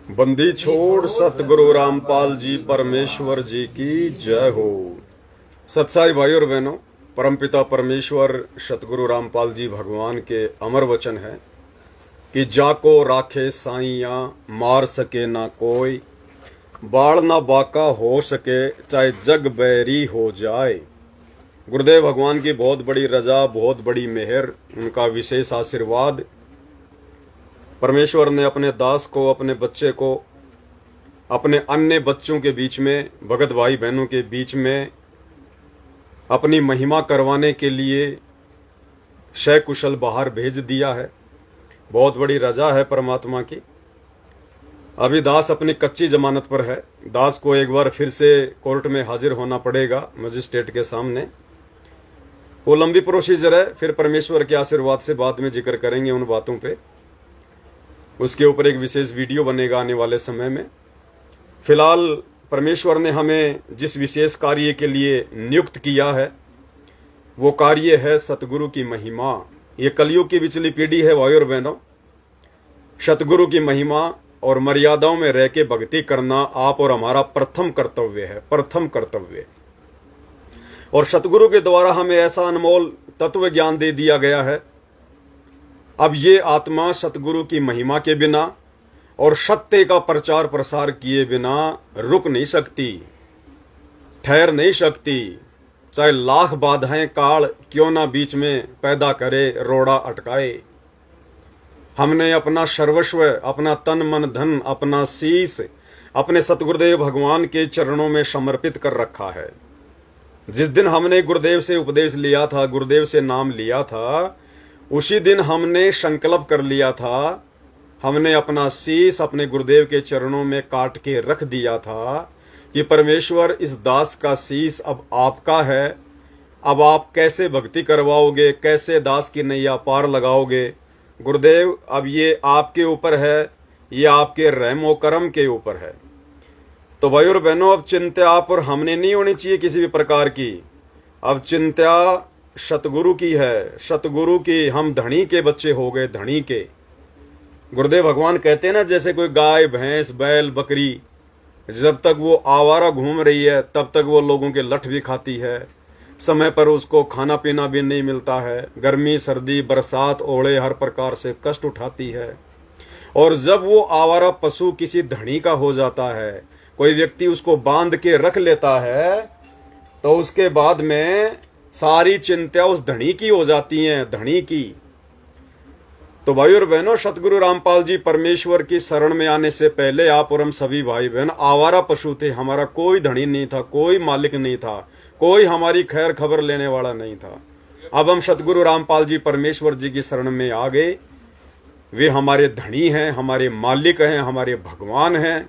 बंदी छोड़ सतगुरु रामपाल जी परमेश्वर जी की जय हो। सत्साई भाई और बहनों, परमपिता परमेश्वर सतगुरु रामपाल जी भगवान के अमर वचन है कि जाको राखे साइया मार सके ना कोई, बाढ़ ना बाका हो सके चाहे जग बैरी हो जाए। गुरुदेव भगवान की बहुत बड़ी रजा, बहुत बड़ी मेहर, उनका विशेष आशीर्वाद। परमेश्वर ने अपने दास को, अपने बच्चे को, अपने अन्य बच्चों के बीच में, भगत भाई बहनों के बीच में अपनी महिमा करवाने के लिए सकुशल बाहर भेज दिया है। बहुत बड़ी रजा है परमात्मा की। अभी दास अपनी कच्ची जमानत पर है। दास को एक बार फिर से कोर्ट में हाजिर होना पड़ेगा, मजिस्ट्रेट के सामने। वो लंबी प्रोसीजर है, फिर परमेश्वर के आशीर्वाद से बाद में जिक्र करेंगे उन बातों पे। उसके ऊपर एक विशेष वीडियो बनेगा आने वाले समय में। फिलहाल परमेश्वर ने हमें जिस विशेष कार्य के लिए नियुक्त किया है वो कार्य है सतगुरु की महिमा। ये कलयुग की पिछली पीढ़ी है भाई और बहनों। सतगुरु की महिमा और मर्यादाओं में रह के भक्ति करना आप और हमारा प्रथम कर्तव्य है, प्रथम कर्तव्य। और सतगुरु के द्वारा हमें ऐसा अनमोल तत्व ज्ञान दे दिया गया है। अब ये आत्मा सतगुरु की महिमा के बिना और सत्य का प्रचार प्रसार किए बिना रुक नहीं सकती, ठहर नहीं सकती। चाहे लाख बाधाएं काल क्यों ना बीच में पैदा करे, रोड़ा अटकाए। हमने अपना सर्वस्व, अपना तन मन धन, अपना शीश अपने सतगुरुदेव भगवान के चरणों में समर्पित कर रखा है। जिस दिन हमने गुरुदेव से उपदेश लिया था, गुरुदेव से नाम लिया था, उसी दिन हमने संकल्प कर लिया था, हमने अपना शीश अपने गुरुदेव के चरणों में काट के रख दिया था कि परमेश्वर, इस दास का शीश अब आपका है। अब आप कैसे भक्ति करवाओगे, कैसे दास की नैया पार लगाओगे गुरुदेव, अब ये आपके ऊपर है, ये आपके रहमो करम के ऊपर है। तो भाई और बहनों, अब चिंता आप और हमने नहीं होनी चाहिए किसी भी प्रकार की। अब चिंता सतगुरु की है, सतगुरु की। हम धनी के बच्चे हो गए, धनी के। गुरुदेव भगवान कहते हैं ना, जैसे कोई गाय, भैंस, बैल, बकरी जब तक वो आवारा घूम रही है तब तक वो लोगों के लठ भी खाती है, समय पर उसको खाना पीना भी नहीं मिलता है, गर्मी सर्दी बरसात ओले हर प्रकार से कष्ट उठाती है। और जब वो आवारा पशु किसी धनी का हो जाता है, कोई व्यक्ति उसको बांध के रख लेता है, तो उसके बाद में सारी चिंता उस धनी की हो जाती हैं, धनी की। तो भाई और बहनों, सतगुरु रामपाल जी परमेश्वर की शरण में आने से पहले आप और हम सभी भाई बहन आवारा पशु थे। हमारा कोई धनी नहीं था, कोई मालिक नहीं था, कोई हमारी खैर खबर लेने वाला नहीं था। अब हम सतगुरु रामपाल जी परमेश्वर जी की शरण में आ गए। वे हमारे धनी हैं, हमारे मालिक हैं, हमारे भगवान हैं।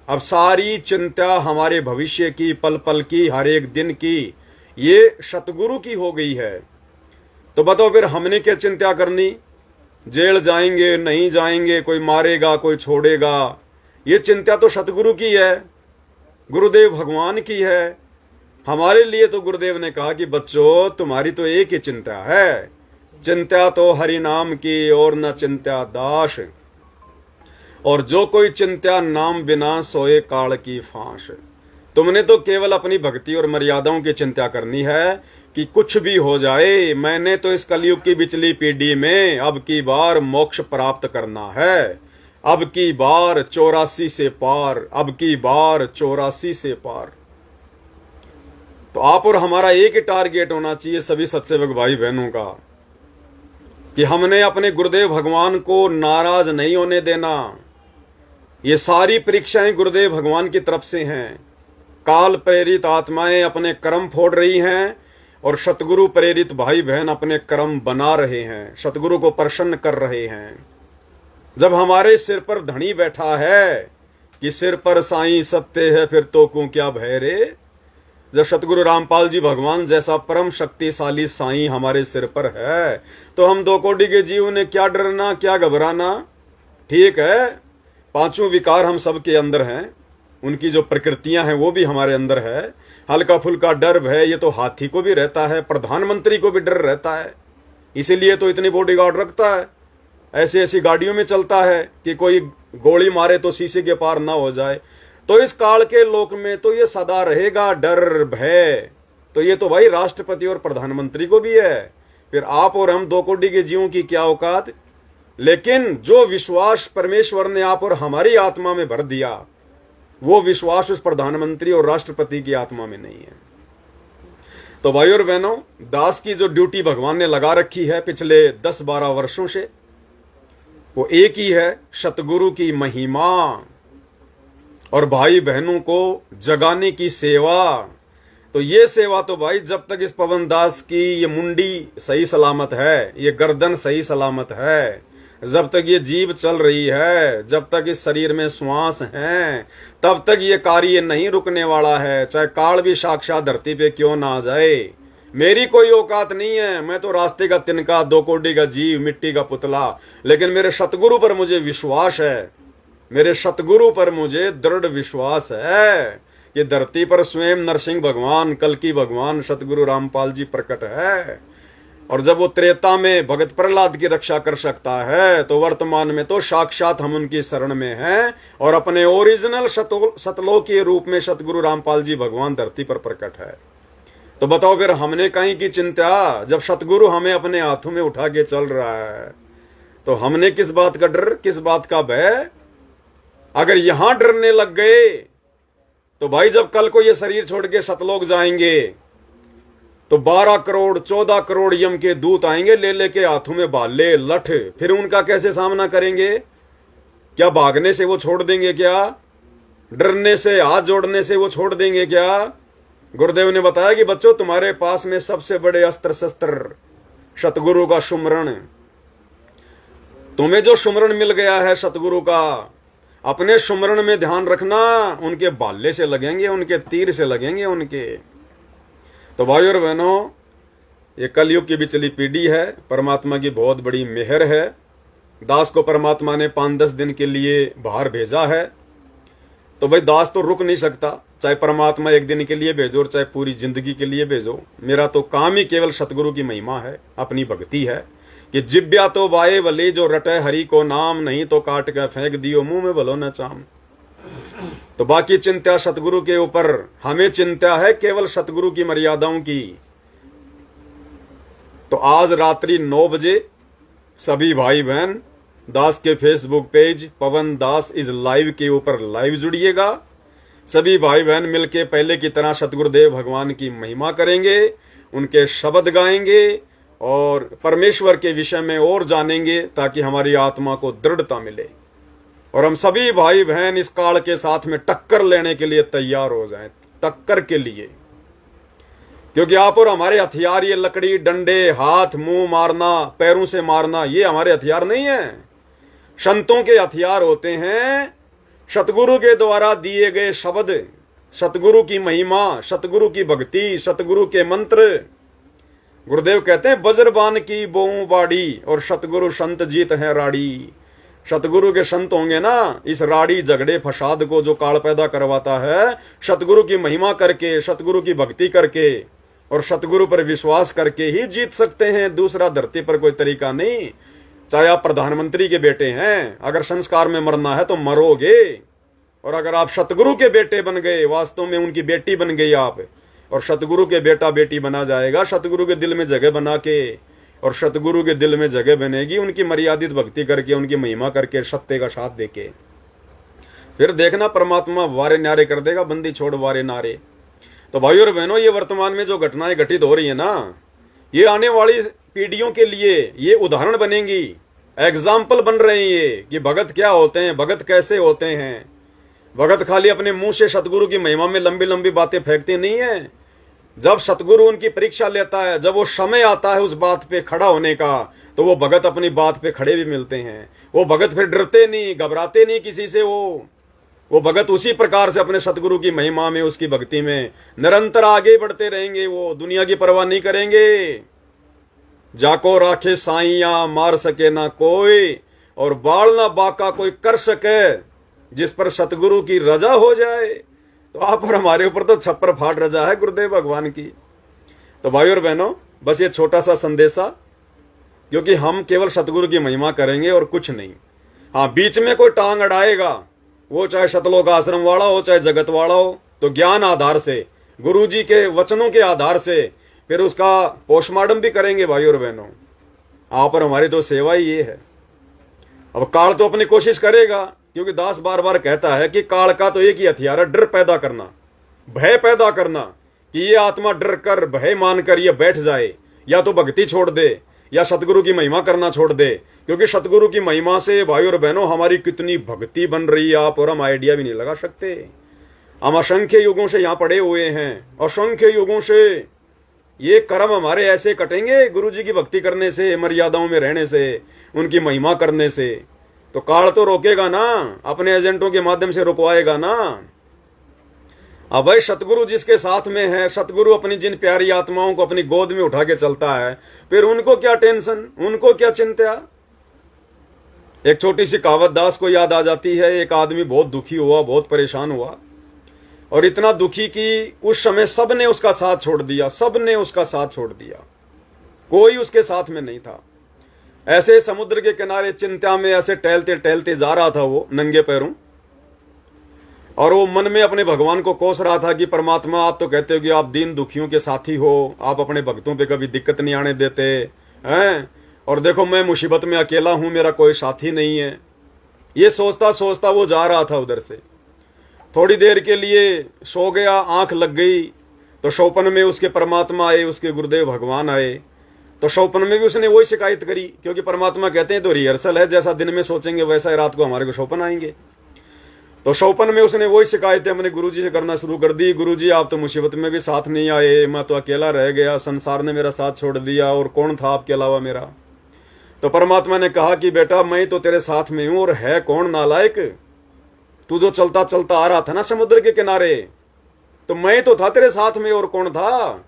अब सारी चिंता हमारे भविष्य की, पल पल की, हर एक दिन की, ये सतगुरु की हो गई है। तो बताओ फिर हमने क्या चिंता करनी? जेल जाएंगे, नहीं जाएंगे, कोई मारेगा, कोई छोड़ेगा, ये चिंता तो सतगुरु की है, गुरुदेव भगवान की है। हमारे लिए तो गुरुदेव ने कहा कि बच्चों, तुम्हारी तो एक ही चिंता है, चिंता तो हरि नाम की और न चिंता दास। और जो कोई चिंता नाम बिना सोए काल की फांस। तुमने तो केवल अपनी भक्ति और मर्यादाओं की चिंता करनी है कि कुछ भी हो जाए, मैंने तो इस कलयुग की बिचली पीढ़ी में अब की बार मोक्ष प्राप्त करना है। अब की बार 84 से पार, अब की बार 84 से पार। तो आप और हमारा एक ही टारगेट होना चाहिए सभी सत्सेवक भाई बहनों का, कि हमने अपने गुरुदेव भगवान को नाराज नहीं होने देना। ये सारी परीक्षाएं गुरुदेव भगवान की तरफ से हैं। काल प्रेरित आत्माएं अपने कर्म फोड़ रही हैं और सतगुरु प्रेरित भाई बहन अपने कर्म बना रहे हैं, सतगुरु को प्रसन्न कर रहे हैं। जब हमारे सिर पर धनी बैठा है कि सिर पर साईं सत्य है, फिर तो क्यों क्या भय रे। जब सतगुरु रामपाल जी भगवान जैसा परम शक्तिशाली साईं हमारे सिर पर है, तो हम दो कोटि के जीव ने क्या डरना, क्या घबराना। ठीक है, पांचों विकार हम सबके अंदर हैं, उनकी जो प्रकृतियां हैं वो भी हमारे अंदर है। हल्का फुल्का डर भय ये तो हाथी को भी रहता है, प्रधानमंत्री को भी डर रहता है, इसीलिए तो इतनी बॉडीगार्ड रखता है। ऐसी ऐसी गाड़ियों में चलता है कि कोई गोली मारे तो शीशे के पार ना हो जाए। तो इस काल के लोक में तो ये सदा रहेगा डर भय। तो ये तो भाई राष्ट्रपति और प्रधानमंत्री को भी है, फिर आप और हम 2 करोड़ के जीवों की क्या औकात। लेकिन जो विश्वास परमेश्वर ने आप और हमारी आत्मा में भर दिया, वो विश्वास उस प्रधानमंत्री और राष्ट्रपति की आत्मा में नहीं है। तो भाई और बहनों, दास की जो ड्यूटी भगवान ने लगा रखी है पिछले 10-12 वर्षों से, वो एक ही है, सतगुरु की महिमा और भाई बहनों को जगाने की सेवा। तो ये सेवा तो भाई जब तक इस पवन दास की ये मुंडी सही सलामत है, ये गर्दन सही सलामत है, जब तक ये जीभ चल रही है, जब तक इस शरीर में श्वास है, तब तक ये कार्य नहीं रुकने वाला है, चाहे काल भी साक्षात धरती पे क्यों ना आ जाए। मेरी कोई औकात नहीं है, मैं तो रास्ते का तिनका, 2 करोड़ का जीव, मिट्टी का पुतला। लेकिन मेरे सतगुरु पर मुझे विश्वास है, मेरे सतगुरु पर मुझे दृढ़ विश्वास है कि धरती पर स्वयं नरसिंह भगवान, कल्कि भगवान, सतगुरु रामपाल जी प्रकट है। और जब वो त्रेता में भगत प्रहलाद की रक्षा कर सकता है, तो वर्तमान में तो साक्षात हम उनकी शरण में हैं और अपने ओरिजिनल सतलोक के रूप में सतगुरु रामपाल जी भगवान धरती पर प्रकट है। तो बताओ फिर हमने कहीं की चिंता, जब सतगुरु हमें अपने हाथों में उठा के चल रहा है, तो हमने किस बात का डर, किस बात का भय। अगर यहां डरने लग गए तो भाई जब कल को ये शरीर छोड़ के सतलोक जाएंगे तो 12 करोड़ 14 करोड़ यम के दूत आएंगे, ले लेके हाथों में भाले लठ। फिर उनका कैसे सामना करेंगे? क्या भागने से वो छोड़ देंगे? क्या डरने से, हाथ जोड़ने से वो छोड़ देंगे क्या? गुरुदेव ने बताया कि बच्चों, तुम्हारे पास में सबसे बड़े अस्त्र शस्त्र सतगुरु का सुमरण। तुम्हें जो सुमरण मिल गया है सतगुरु का, अपने सुमरण में ध्यान रखना, उनके भाले से लगेंगे, उनके तीर से लगेंगे उनके। तो भाइयों और बहनों, ये कलयुग की बिचली पीढ़ी है, परमात्मा की बहुत बड़ी मेहर है। दास को परमात्मा ने 5-10 दिन के लिए बाहर भेजा है, तो भाई दास तो रुक नहीं सकता, चाहे परमात्मा 1 दिन के लिए भेजो और चाहे पूरी जिंदगी के लिए भेजो। मेरा तो काम ही केवल सतगुरु की महिमा है, अपनी भक्ति है कि जिब्या तो बाए भले जो रटे हरि को नाम, नहीं तो काट के फेंक दियो मुंह में भलो न चाम। तो बाकी चिंता सतगुरु के ऊपर, हमें चिंता है केवल सतगुरु की मर्यादाओं की। तो आज रात्रि 9 बजे सभी भाई बहन दास के Facebook page Pawan Das is live के ऊपर लाइव जुड़िएगा। सभी भाई बहन मिलके पहले की तरह सतगुरुदेव भगवान की महिमा करेंगे, उनके शब्द गाएंगे और परमेश्वर के विषय में और जानेंगे, ताकि हमारी आत्मा को दृढ़ता मिले और हम सभी भाई बहन इस काल के साथ में टक्कर लेने के लिए तैयार हो जाएं, टक्कर के लिए। क्योंकि आप और हमारे हथियार, ये लकड़ी, डंडे, हाथ, मुंह मारना, पैरों से मारना, ये हमारे हथियार नहीं है। संतों के हथियार होते हैं सतगुरु के द्वारा दिए गए शब्द, सतगुरु की महिमा, सतगुरु की भक्ति, सतगुरु के मंत्र। गुरुदेव कहते हैं वज्रबान की बोऊ बाड़ी और सतगुरु संत जीत है राड़ी। सतगुरु के संत होंगे ना, इस राड़ी झगड़े फसाद को जो काल पैदा करवाता है, सतगुरु की महिमा करके, सतगुरु की भक्ति करके और सतगुरु पर विश्वास करके ही जीत सकते हैं। दूसरा धरती पर कोई तरीका नहीं। चाहे आप प्रधानमंत्री के बेटे हैं, अगर संस्कार में मरना है तो मरोगे। और अगर आप सतगुरु के बेटे बन गए, वास्तव में उनकी बेटी बन गई आप, और सतगुरु के बेटा बेटी बना जाएगा, सतगुरु के दिल में जगह बना के, और सतगुरु के दिल में जगह बनेगी उनकी मर्यादित भक्ति करके, उनकी महिमा करके, सत्य का साथ देके। फिर देखना परमात्मा वारे न्यारे कर देगा, बंदी छोड़ वारे नारे। तो भाइयों और बहनों, ये वर्तमान में जो घटनाएं घटित हो रही है ना, ये आने वाली पीढ़ियों के लिए ये उदाहरण बनेंगी, एग्जाम्पल बन रहे हैं ये कि भगत क्या होते हैं, भगत कैसे होते हैं। भगत खाली अपने मुंह से सतगुरु की महिमा में लंबी लंबी बातें फेंकते नहीं है। जब सतगुरु उनकी परीक्षा लेता है, जब वो समय आता है उस बात पे खड़ा होने का, तो वो भगत अपनी बात पे खड़े भी मिलते हैं। वो भगत फिर डरते नहीं, घबराते नहीं किसी से। वो भगत उसी प्रकार से अपने सतगुरु की महिमा में, उसकी भक्ति में निरंतर आगे बढ़ते रहेंगे। वो दुनिया की परवाह नहीं करेंगे। जाको राखे साइया मार सके ना कोई, और बाल ना बाका कोई कर सके, जिस पर सतगुरु की रजा हो जाए। तो आप और हमारे ऊपर तो छप्पर फाड़ रजा है गुरुदेव भगवान की। तो भाई और बहनों, बस ये छोटा सा संदेशा, क्योंकि हम केवल सतगुरु की महिमा करेंगे और कुछ नहीं। हाँ, बीच में कोई टांग अड़ाएगा, वो चाहे शतलोक आश्रम वाला हो चाहे जगत वाला हो, तो ज्ञान आधार से, गुरु जी के वचनों के आधार से फिर उसका पोस्टमार्टम भी करेंगे भाई और बहनों। आप और हमारी तो सेवा ही ये है। अब काल तो अपनी कोशिश करेगा, क्योंकि दास बार बार कहता है कि काल का तो एक ही हथियार है, डर पैदा करना, भय पैदा करना, कि ये आत्मा डर कर भय मानकर ये बैठ जाए, या तो भक्ति छोड़ दे या सतगुरु की महिमा करना छोड़ दे। क्योंकि सतगुरु की महिमा से भाई और बहनों हमारी कितनी भक्ति बन रही है, आप और हम आइडिया भी नहीं लगा सकते। हम असंख्य युगों से यहाँ पड़े हुए हैं, असंख्य युगों से ये कर्म हमारे ऐसे कटेंगे गुरु जी की भक्ति करने से, मर्यादाओं में रहने से, उनकी महिमा करने से। तो काल तो रोकेगा ना, अपने एजेंटों के माध्यम से रुकवाएगा ना। अब भाई सतगुरु जिसके साथ में है, सतगुरु अपनी जिन प्यारी आत्माओं को अपनी गोद में उठा के चलता है, फिर उनको क्या टेंशन, उनको क्या चिंता। एक छोटी सी कहावत दास को याद आ जाती है। एक आदमी बहुत दुखी हुआ, बहुत परेशान हुआ, और इतना दुखी कि उस समय सबने उसका साथ छोड़ दिया, सबने उसका साथ छोड़ दिया, कोई उसके साथ में नहीं था। ऐसे समुद्र के किनारे चिंता में ऐसे टहलते टहलते जा रहा था वो नंगे पैरों, और वो मन में अपने भगवान को कोस रहा था कि परमात्मा, आप तो कहते हो कि आप दीन दुखियों के साथी हो, आप अपने भक्तों पे कभी दिक्कत नहीं आने देते हैं, और देखो मैं मुसीबत में अकेला हूं, मेरा कोई साथी नहीं है। ये सोचता सोचता वो जा रहा था उधर से। थोड़ी देर के लिए सो गया, आंख लग गई, तो स्वप्न में उसके परमात्मा आए, उसके गुरुदेव भगवान आए। तो स्वप्न में भी उसने वही शिकायत करी, क्योंकि परमात्मा कहते हैं तो रिहर्सल है, जैसा दिन में सोचेंगे वैसा ही रात को हमारे को स्वप्न आएंगे। तो स्वप्न में उसने वही शिकायतें अपने गुरुजी से करना शुरू कर दी। गुरुजी, आप तो मुसीबत में भी साथ नहीं आए, मैं तो अकेला रह गया, संसार ने मेरा साथ छोड़ दिया, और कौन था आपके अलावा मेरा। तो परमात्मा ने कहा कि बेटा, मैं तो तेरे साथ में हूं, और है कौन नालायक, तू जो चलता चलता आ रहा था ना समुद्र के किनारे, तो मैं तो था तेरे साथ में, और कौन था।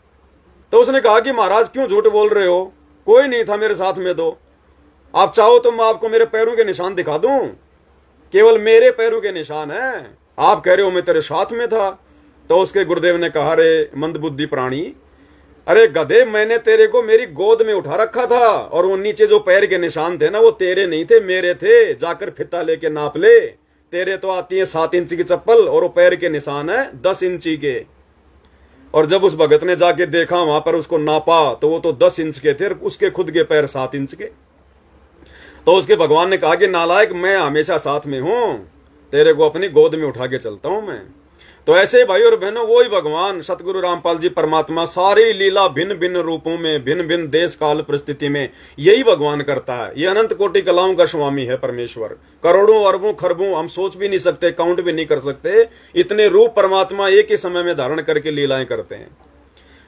तो उसने कहा कि महाराज क्यों झूठ बोल रहे हो, कोई नहीं था मेरे साथ में। तो आप चाहो तो मैं आपको मेरे पैरों के निशान दिखा दूं, केवल मेरे पैरों के निशान हैं, आप कह रहे हो मैं तेरे साथ में था। तो उसके गुरुदेव ने कहा, रे मंदबुद्धि प्राणी, अरे गधे, मैंने तेरे को मेरी गोद में उठा रखा था, और वो नीचे जो पैर के निशान थे ना, वो तेरे नहीं थे, मेरे थे। जाकर फिता लेके नाप ले, तेरे तो आती है 7 इंच की चप्पल, और वो पैर के निशान है 10 इंची के। और जब उस भगत ने जाके देखा, वहां पर उसको नापा, तो वो तो 10 इंच के थे, उसके खुद के पैर 7 इंच के। तो उसके भगवान ने कहा कि नालायक, मैं हमेशा साथ में हूं, तेरे को अपनी गोद में उठा के चलता हूं मैं। तो ऐसे भाई और बहनों, वही भगवान सतगुरु रामपाल जी परमात्मा सारी लीला भिन्न भिन्न रूपों में, भिन्न भिन्न देश काल परिस्थिति में यही भगवान करता है। ये अनंत कोटि कलाओं का स्वामी है परमेश्वर। करोड़ों अरबों खरबों हम सोच भी नहीं सकते, काउंट भी नहीं कर सकते, इतने रूप परमात्मा एक ही समय में धारण करके लीलाएं करते हैं।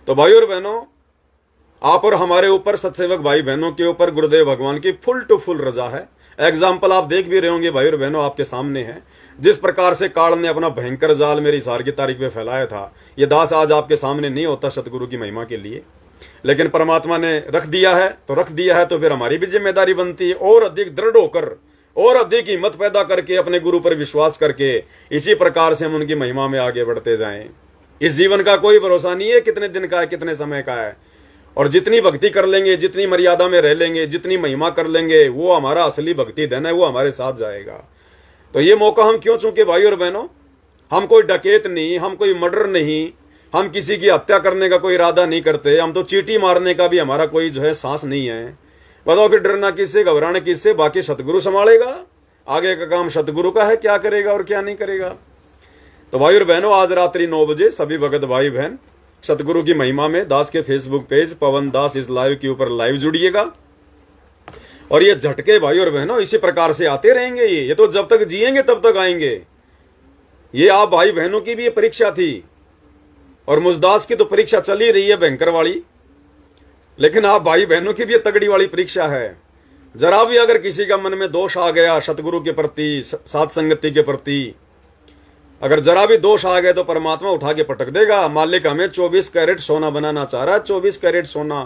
तो भाई और बहनों, आप और हमारे ऊपर, सत्सेवक भाई बहनों के ऊपर गुरुदेव भगवान की फुल टू फुल रजा है। एग्जाम्पल आप देख भी रहे होंगे भाई और बहनों, आपके सामने है। जिस प्रकार से काल ने अपना भयंकर जाल मेरी सार की तारीख में फैलाया था, ये दास आज आपके सामने नहीं होता सतगुरु की महिमा के लिए, लेकिन परमात्मा ने रख दिया है तो रख दिया है। तो फिर हमारी भी जिम्मेदारी बनती है और अधिक दृढ़ होकर और अधिक हिम्मत पैदा करके अपने गुरु पर विश्वास करके इसी प्रकार से हम उनकी महिमा में आगे बढ़ते जाएं। इस जीवन का कोई भरोसा नहीं है कितने दिन का है, कितने समय का है, और जितनी भक्ति कर लेंगे, जितनी मर्यादा में रह लेंगे, जितनी महिमा कर लेंगे, वो हमारा असली भक्ति धन है, वो हमारे साथ जाएगा। तो ये मौका हम क्यों चूके भाई और बहनों? हम कोई डकैत नहीं, हम कोई मर्डर नहीं, हम किसी की हत्या करने का कोई इरादा नहीं करते, हम तो चींटी मारने का भी हमारा कोई जो है सांस नहीं है। बताओ फिर डरना किससे, घबराना किससे? बाकी सतगुरु संभालेगा, आगे का काम सतगुरु का है, क्या करेगा और क्या नहीं करेगा। तो भाई और बहनों, आज रात्रि 9 बजे सभी भगत भाई बहन सतगुरु की महिमा में दास के फेसबुक पेज पवन दास इस लाइव के ऊपर लाइव जुड़िएगा। और ये झटके भाई और बहनों इसी प्रकार से आते रहेंगे। ये तो जब तक जिएंगे तब तक आएंगे। ये आप भाई बहनों की भी ये परीक्षा थी, और मुझदास की तो परीक्षा चल ही रही है भयंकर वाली, लेकिन आप भाई बहनों की भी ये तगड़ी वाली परीक्षा है। जरा भी अगर किसी का मन में दोष आ गया सतगुरु के प्रति, सात संगति के प्रति, अगर जरा भी दोष आ गए तो परमात्मा उठा के पटक देगा। मालिक हमें 24 कैरेट सोना बनाना चाह रहा है, 24 कैरेट सोना,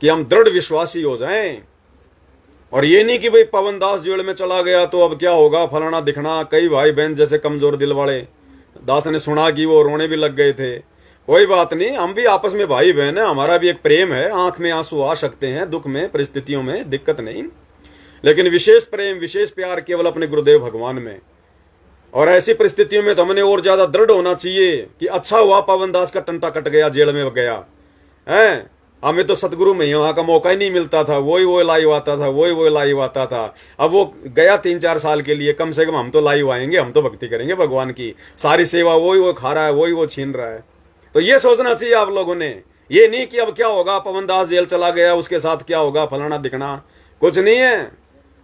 कि हम दृढ़ विश्वासी हो जाएं। और ये नहीं कि भाई पवन दास जेल में चला गया तो अब क्या होगा, फलाना दिखना। कई भाई बहन जैसे कमजोर दिल वाले दास ने सुना कि वो रोने भी लग गए थे। कोई बात नहीं, हम भी आपस में भाई बहन है, हमारा भी एक प्रेम है, आंख में आंसू आ सकते हैं दुख में, परिस्थितियों में, दिक्कत नहीं, लेकिन विशेष प्रेम विशेष प्यार केवल अपने गुरुदेव भगवान में। और ऐसी परिस्थितियों में तो हमने और ज्यादा दृढ़ होना चाहिए कि अच्छा हुआ पवन दास का टंटा कट गया, जेल में गया है। हमें तो सतगुरु में वहां का मौका ही नहीं मिलता था, वही वो लाइव आता था, वही लाइव आता था। अब वो गया 3-4 साल के लिए, कम से कम हम तो लाइव आएंगे, हम तो भक्ति करेंगे भगवान की, सारी सेवा वही वो खा रहा है, वही वो छीन रहा है। तो ये सोचना चाहिए आप लोगों ने, ये नहीं कि अब क्या होगा, पवन दास जेल चला गया उसके साथ क्या होगा, फलाना दिखना, कुछ नहीं है।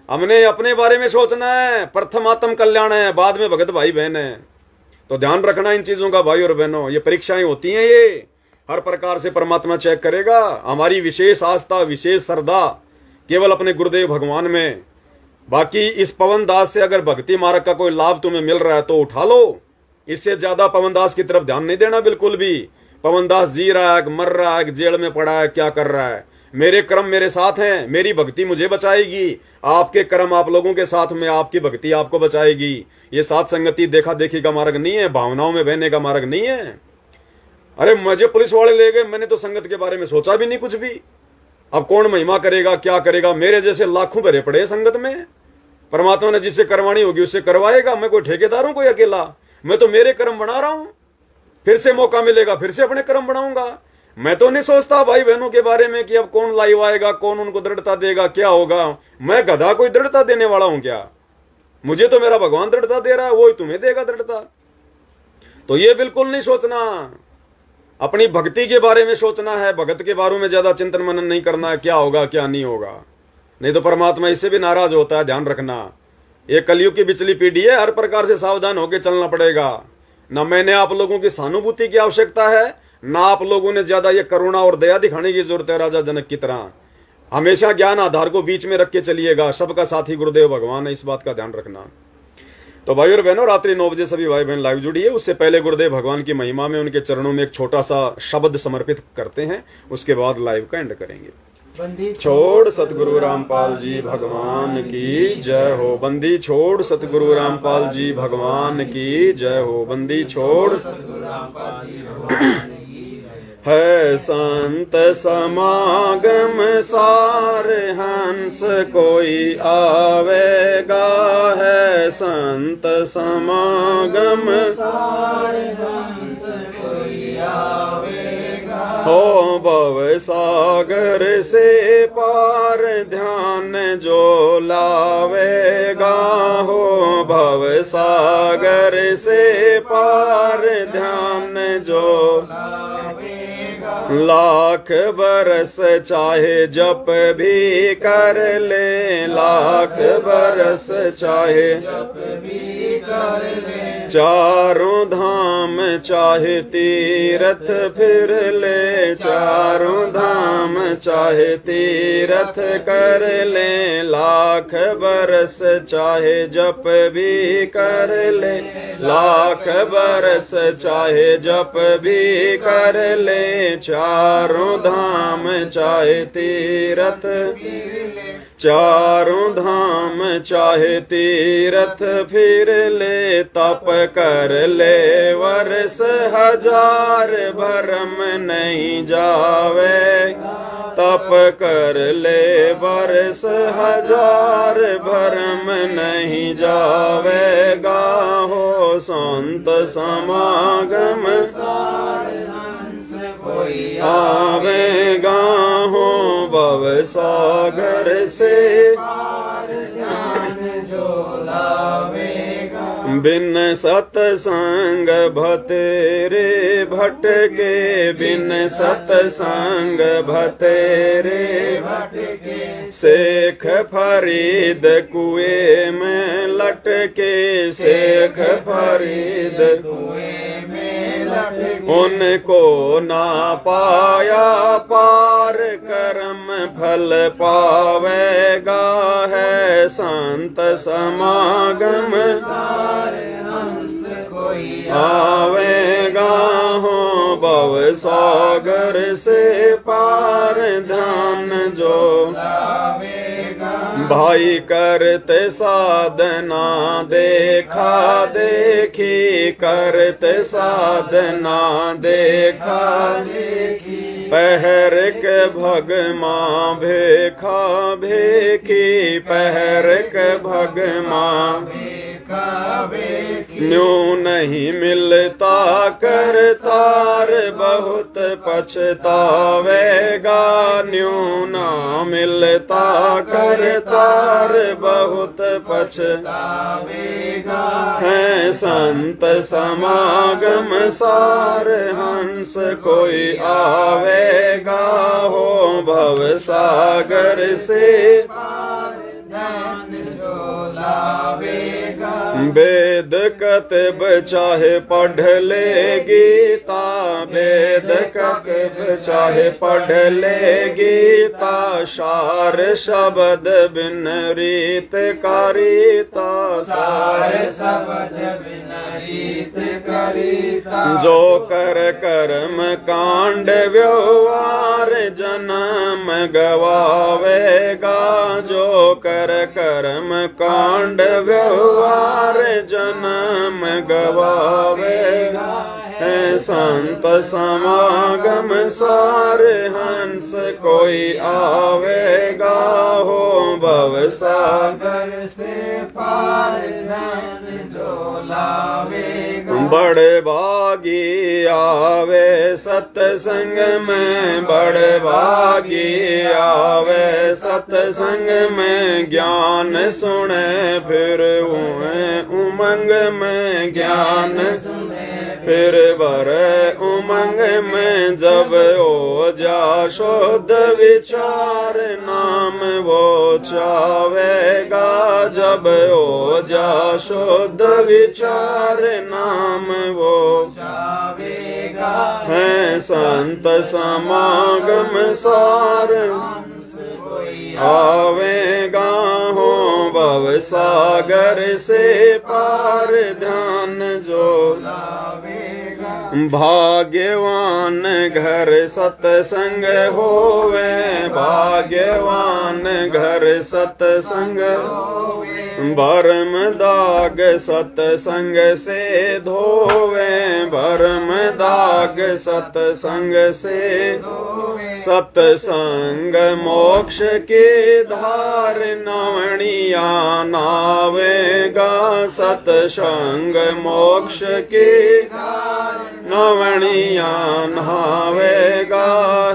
हमने अपने बारे में सोचना है, प्रथम आत्म कल्याण है, बाद में भगत भाई बहन है। तो ध्यान रखना इन चीजों का भाई और बहनों, ये परीक्षाएं होती हैं, ये हर प्रकार से परमात्मा चेक करेगा। हमारी विशेष आस्था विशेष श्रद्धा केवल अपने गुरुदेव भगवान में। बाकी इस पवन दास से अगर भक्ति मार्ग का कोई लाभ तुम्हें मिल रहा है तो उठा लो, इससे ज्यादा पवन दास की तरफ ध्यान नहीं देना बिल्कुल भी। पवन दास जी रहा है, मर रहा है, जेल में पड़ा है, क्या कर रहा है, मेरे कर्म मेरे साथ हैं, मेरी भक्ति मुझे बचाएगी, आपके कर्म आप लोगों के साथ में, आपकी भक्ति आपको बचाएगी। ये साथ संगति देखा देखी का मार्ग नहीं है, भावनाओं में बहने का मार्ग नहीं है। अरे मुझे पुलिस वाले ले गए, मैंने तो संगत के बारे में सोचा भी नहीं कुछ भी। अब कौन महिमा करेगा, क्या करेगा, मेरे जैसे लाखों भरे पड़े हैं संगत में। परमात्मा ने जिससे करवानी होगी उससे करवाएगा, मैं कोई ठेकेदार हूं कोई अकेला, मैं तो मेरे कर्म बना रहा हूं, फिर से मौका मिलेगा फिर से अपने कर्म बनाऊंगा। मैं तो नहीं सोचता भाई बहनों के बारे में कि अब कौन लाइव आएगा, कौन उनको दृढ़ता देगा, क्या होगा। मैं गधा कोई दृढ़ता देने वाला हूं क्या, मुझे तो मेरा भगवान दृढ़ता दे रहा है, वो ही तुम्हें देगा दृढ़ता। तो ये बिल्कुल नहीं सोचना, अपनी भक्ति के बारे में सोचना है, भगत के बारे में ज्यादा चिंतन मनन नहीं करना है, क्या होगा क्या नहीं होगा, नहीं तो परमात्मा इससे भी नाराज होता है। ध्यान रखना, ये कलयुग की बिचली पीढ़ी है, हर प्रकार से सावधान होकर चलना पड़ेगा। न मैंने आप लोगों की सहानुभूति की आवश्यकता है, ना आप लोगों ने ज्यादा ये करुणा और दया दिखाने की जरूरत है। राजा जनक की तरह हमेशा ज्ञान आधार को बीच में रख के चलिएगा, सबका साथी गुरुदेव भगवान है, इस बात का ध्यान रखना। तो भाई और बहनों, रात्रि 9 बजे सभी भाई बहन लाइव जुड़िए। उससे पहले गुरुदेव भगवान की महिमा में उनके चरणों में एक छोटा सा शब्द समर्पित करते हैं, उसके बाद लाइव का एंड करेंगे। बंदी छोड़ सतगुरु रामपाल जी भगवान की जय हो, बंदी छोड़ सतगुरु रामपाल जी भगवान की जय हो, बंदी छोड़ सतगुरु रामपाल जी भगवान की जय। है संत समागम सार हंस कोई आवेगा, है संत समागम सारे हंस कोई आवेगा, हो भव सागर से पार ध्यान जो लावेगा, हो भव सागर से पार ध्यान जो लाख बरस चाहे जप भी कर ले, लाख बरस चाहे जप भी कर ले, चारों धाम चाहे तीरथ फिर ले, चारों धाम चाहे तीरथ कर ले, लाख बरस चाहे जप भी कर ले, लाख बरस चाहे जप भी कर ले, चारों धाम चाहे तीरथ चारों धाम चाहे तीरथ फिर ले, तप कर ले वर्ष हजार भरम नहीं जावे, तप कर ले वर्ष हजार भरम नहीं जावेगा, हो संत समागम सारे हंस कोई आवेगा, हो भव सागर से पार ध्यान जो लावेगा, बिन सतसंग भतेरे भटके, बिन सतसंग भतेरे भटके, शेख फरीद कुएं में लटके, शेख फरीद कुएं में लटके, उनको ना पाया पार कर्म फल पावेगा, है संत समागम सारे हंस कोई आवेगा, हो भव सागर से पार ध्यान जो लावेगा, भाई करते साधना देखा देखी, करते साधना देखा देखी, पहर के भगमा भेखा भेखी, पहर के भगमा न्यू नहीं मिलता करतार, बहुत पछतावेगा न्यू ना मिलता करतार, बहुत पछतावेगा। है संत समागम सार, हंस कोई आवेगा हो भव सागर से वेद कतब चाहे पढ़ ले गीता, वेद कतब चाहे पढ़ ले गीता, सार शब्द बिन रीत कारिता, सार शब्द बिन रीत कारिता। जो कर कर्म कांड व्यवहार, जन्म गवावेगा, जो कर कर्म कांड व्यवहार, जन्म गवावेगा। है संत समागम सार, हंस कोई आवेगा हो भव सागर से पार, धन जो लावेगा। बड़े भागी आवे सत्संग में, बड़े भागी आवे सत्संग में, ज्ञान सुने फिर हुए उमंग में, ज्ञान सुने फिर भरे उमंग में। जब ओजा शुद्ध विचार, नाम वो चावेगा, जब ओजा शुद्ध विचार, नाम वो चावेगा। है संत समागम सार, आवेगा हो भव सागर से पार, ध्यान जो लावेगा। भाग्यवान घर सत्संग होवे, भाग्यवान घर सत्संग होवे, भरम दाग सत्संग से धोवे, भरम दाग सत्संग से धोवे। सत्संग मोक्ष के धार, नवणिया नावेगा, सत्संग मोक्ष के धार, नवणिया नावेगा।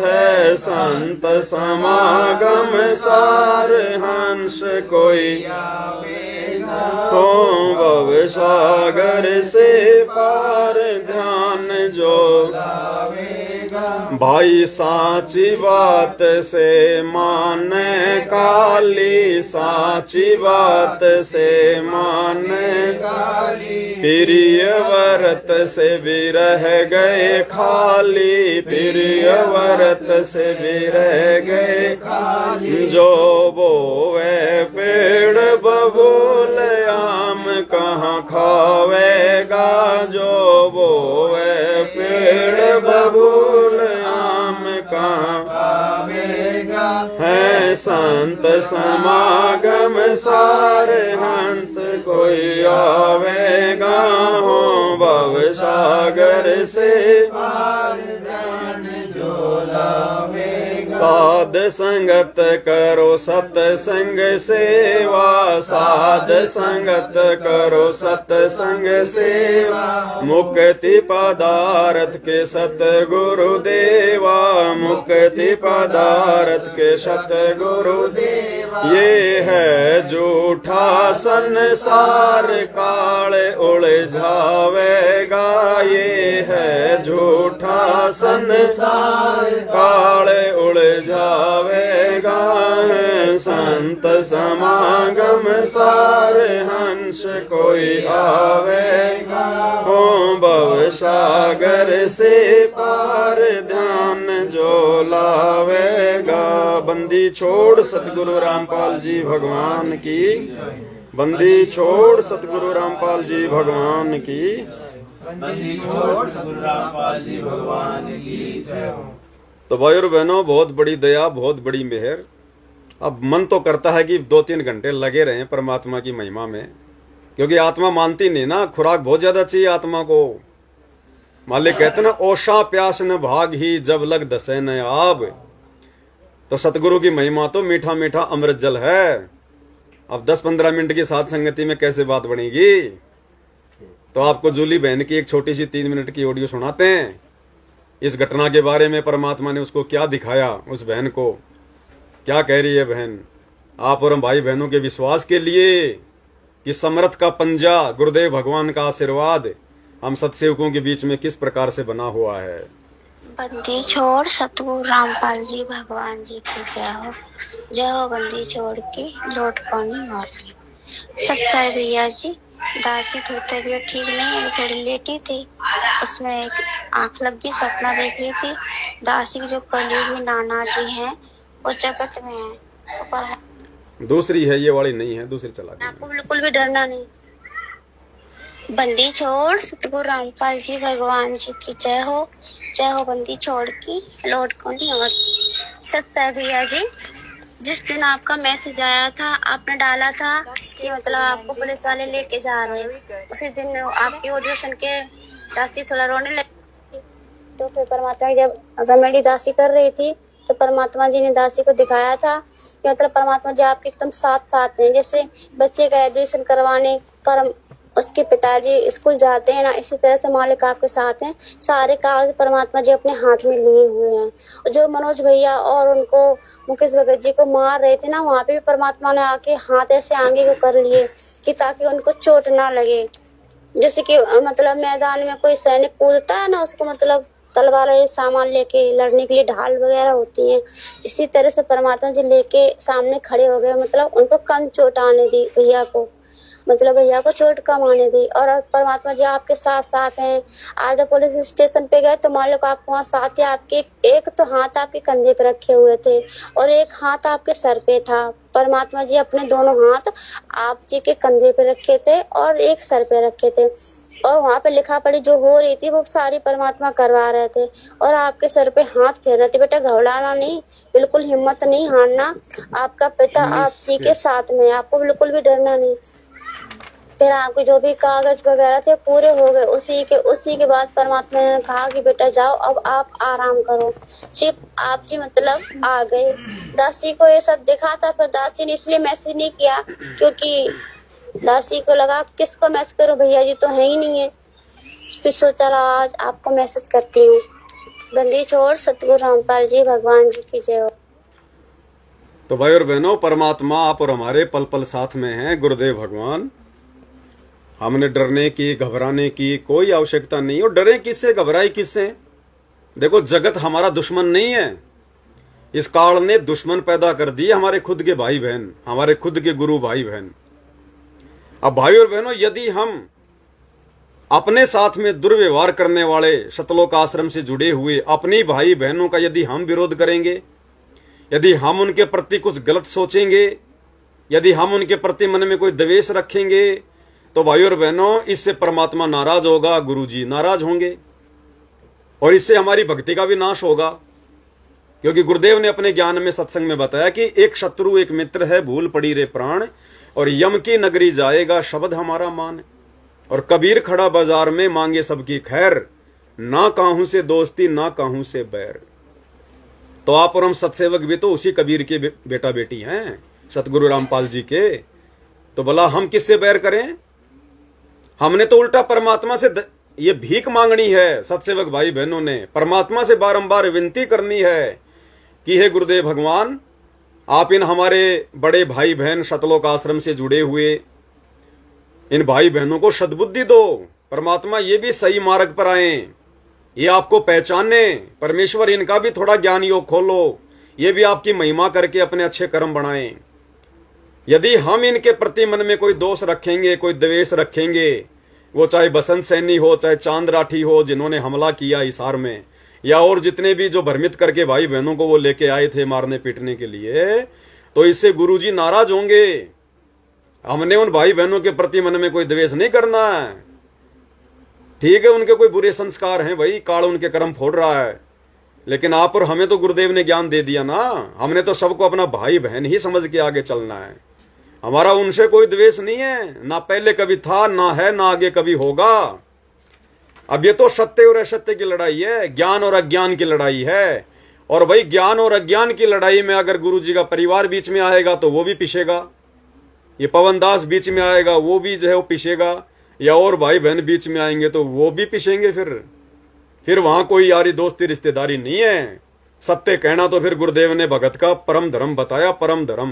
है संत समागम सार, हंस कोई आवेगा हो भव सागर से पार, ध्यान जो लावेगा। भाई साची बात से माने काली, साची बात से माने काली, प्रिय व्रत से भी रह गए खाली, प्रिय व्रत से भी रह गए खाली। जो बोवे पेड़ बबूल, आम कहाँ खावेगा, जो बोवे पेड़ बबूल, आम कहाँ खावेगा। है संत समागम सार, हंस कोई आवेगा हो भव सागर से पार, ध्यान जो लावेगा। साध संगत करो सत्संग सेवा, साध संगत करो सत्संग सेवा, मुक्ति पदार्थ के सतगुरु देवा, मुक्ति पदार्थ के सतगुरु देवा। ये है झूठा संसार, काल उलझावेगा, ये है झूठा संसार, काल उलझावेगा। है संत समागम सार, हंस कोई आवेगा हो भव सागर से पार, ध्यान जो लावेगा। बंदी छोड़ सतगुरु रामपाल जी भगवान की, बंदी छोड़ सतगुरु रामपाल जी भगवान की, बंदी छोड़ सतगुरु रामपाल जी भगवान की जय हो। तो भाई और बहनों, बहुत बड़ी दया, बहुत बड़ी मेहर अब मन तो करता है कि 2-3 घंटे लगे रहें परमात्मा की महिमा में, क्योंकि आत्मा मानती नहीं ना, खुराक बहुत ज्यादा चाहिए आत्मा को। मालिक कहते ना, ओषा प्यास न भाग ही जब लग दसे न आब। तो सतगुरु की महिमा तो मीठा मीठा अमृत जल है। अब 10-15 मिनट की साथ संगति में कैसे बात बनेगी। तो आपको जूली बहन की एक छोटी सी 3 मिनट की ऑडियो सुनाते हैं। इस घटना के बारे में परमात्मा ने उसको क्या दिखाया, उस बहन को क्या कह रही है बहन। आप और हम भाई बहनों के विश्वास के लिए कि समर्थ का पंजा, गुरुदेव भगवान का आशीर्वाद हम सत्सेवकों के बीच में किस प्रकार से बना हुआ है। बंदी छोड़ सतगुरु रामपाल जी भगवान जी की जय हो बंदी छोड़ के लौट पानी और सत्य है भैया जी। दासी थोड़ी तबीयत ठीक नहीं है, थोड़ी लेटी थी, उसमें एक आंख लग गई, सपना देख रही थी। दासी की जो कलीगी नाना जी हैं वो जगत में है, पर दूसरी है, ये वाली नहीं है, दूसरी चला दी। आपको बिल्कुल भी डरना नहीं। बंदी छोड़ सतगुरु रामपाल जी भगवान जी की जय हो बंदी छोड़ की लौट को नहीं और सत्य है भैया जी। जिस दिन आपका मैसेज आया था, आपने डाला था कि मतलब आपको पुलिस वाले लेके जा रहे हैं, उसी दिन आपकी ऑडियो सुन के दासी थोड़ा रोने लगी। तो फिर परमात्मा की जब रमेडी दासी कर रही थी तो परमात्मा जी ने दासी को दिखाया था कि मतलब परमात्मा जी आपके एकदम साथ हैं। जैसे बच्चे का एडमिशन करवाने पर उसके पिताजी स्कूल जाते हैं ना, इसी तरह से मालिक आपके साथ हैं। सारे कागज परमात्मा जी अपने हाथ में लिए हुए हैं। जो मनोज भैया और उनको मुकेश भगत जी को मार रहे थे ना, वहाँ पे भी परमात्मा ने आके हाथ ऐसे आगे को कर लिए कि ताकि उनको चोट ना लगे। जैसे कि मतलब मैदान में कोई सैनिक कूदता है ना, उसको मतलब तलवार सामान लेके लड़ने के लिए ढाल वगैरह होती हैं, इसी तरह से परमात्मा जी लेके सामने खड़े हो गए। मतलब उनको कम चोट आने दी भैया को, मतलब भैया को चोट कम आने दी। और परमात्मा जी आपके साथ हैं। आज जब पुलिस स्टेशन पे गए तो मालिक आपको वहाँ साथ ही आपके एक तो हाथ आपके कंधे पे रखे हुए थे और एक हाथ आपके सर पे था। परमात्मा जी अपने दोनों हाथ आप जी के कंधे पे रखे थे और एक सर पे रखे थे, और वहाँ पे लिखा पढ़ी जो हो रही थी वो सारी परमात्मा करवा रहे थे और आपके सर पे हाथ फेर रहे थे। बेटा घबराना नहीं, बिल्कुल हिम्मत नहीं हारना, आपका पिता आप जी के साथ में, आपको बिल्कुल भी डरना नहीं। फिर आपके जो भी कागज वगैरह थे पूरे हो गए। उसी के बाद परमात्मा ने कहा कि बेटा जाओ, अब आप आराम करो। सिर्फ आप जी मतलब आ गए। दासी को ये सब दिखा था, फिर दासी ने इसलिए मैसेज नहीं किया क्योंकि दासी को लगा किसको मैसेज करूं, भैया जी तो है ही नहीं है। फिर सोचा आज आपको मैसेज करती हूँ। बंदी छोड़ सतगुरु रामपाल जी भगवान जी की जय हो। तो भाई और बहनों, परमात्मा आप और हमारे पल पल साथ में हैं, गुरुदेव भगवान। हमने डरने की, घबराने की कोई आवश्यकता नहीं। और डरे किससे, घबराए किससे। देखो, जगत हमारा दुश्मन नहीं है। इस काल ने दुश्मन पैदा कर दिए, हमारे खुद के भाई बहन, हमारे खुद के गुरु भाई बहन। अब भाई और बहनों, यदि हम अपने साथ में दुर्व्यवहार करने वाले सतलोक आश्रम से जुड़े हुए अपनी भाई बहनों का यदि हम विरोध करेंगे, यदि हम उनके प्रति कुछ गलत सोचेंगे, यदि हम उनके प्रति मन में कोई द्वेष रखेंगे, तो भाई और बहनों इससे परमात्मा नाराज होगा, गुरुजी नाराज होंगे और इससे हमारी भक्ति का भी नाश होगा। क्योंकि गुरुदेव ने अपने ज्ञान में सत्संग में बताया कि एक शत्रु एक मित्र है, भूल पड़ी रे प्राण, और यम की नगरी जाएगा शब्द हमारा मान। और कबीर खड़ा बाजार में मांगे सबकी खैर, ना काहू से दोस्ती ना काहू से बैर। तो आप और हम सत्सेवक भी तो उसी कबीर के बेटा बेटी हैं, सतगुरु रामपाल जी के। तो भला हम किससे बैर करें। हमने तो उल्टा परमात्मा से ये भीख मांगनी है। सत्सेवक भाई बहनों ने परमात्मा से बारंबार विनती करनी है कि हे गुरुदेव भगवान, आप इन हमारे बड़े भाई बहन सतलोक आश्रम से जुड़े हुए इन भाई बहनों को सद्बुद्धि दो। परमात्मा ये भी सही मार्ग पर आए, ये आपको पहचाने। परमेश्वर इनका भी थोड़ा ज्ञान योग खोलो, ये भी आपकी महिमा करके अपने अच्छे कर्म बनाएं। यदि हम इनके प्रति मन में कोई दोष रखेंगे, कोई द्वेष रखेंगे, वो चाहे बसंत सैनी हो, चाहे चांद राठी हो जिन्होंने हमला किया हिसार में, या और जितने भी जो भ्रमित करके भाई बहनों को वो लेके आए थे मारने पीटने के लिए, तो इससे गुरुजी नाराज होंगे। हमने उन भाई बहनों के प्रति मन में कोई द्वेष नहीं करना है। ठीक है, उनके कोई बुरे संस्कार हैं भाई, काल उनके कर्म फोड़ रहा है, लेकिन आप और हमें तो गुरुदेव ने ज्ञान दे दिया ना। हमने तो सबको अपना भाई बहन ही समझ के आगे चलना है। हमारा उनसे कोई द्वेष नहीं है, ना पहले कभी था, ना है, ना आगे कभी होगा। अब ये तो सत्य और असत्य की लड़ाई है, ज्ञान और अज्ञान की लड़ाई है। और भाई ज्ञान और अज्ञान की लड़ाई में अगर गुरु जी का परिवार बीच में आएगा तो वो भी पिसेगा, ये पवन दास बीच में आएगा वो भी जो है वो पिसेगा, या और भाई बहन बीच में आएंगे तो वो भी पिसेंगे। फिर वहां कोई यारी दोस्ती रिश्तेदारी नहीं है। सत्य कहना तो फिर गुरुदेव ने भगत का परम धर्म बताया, परम धर्म।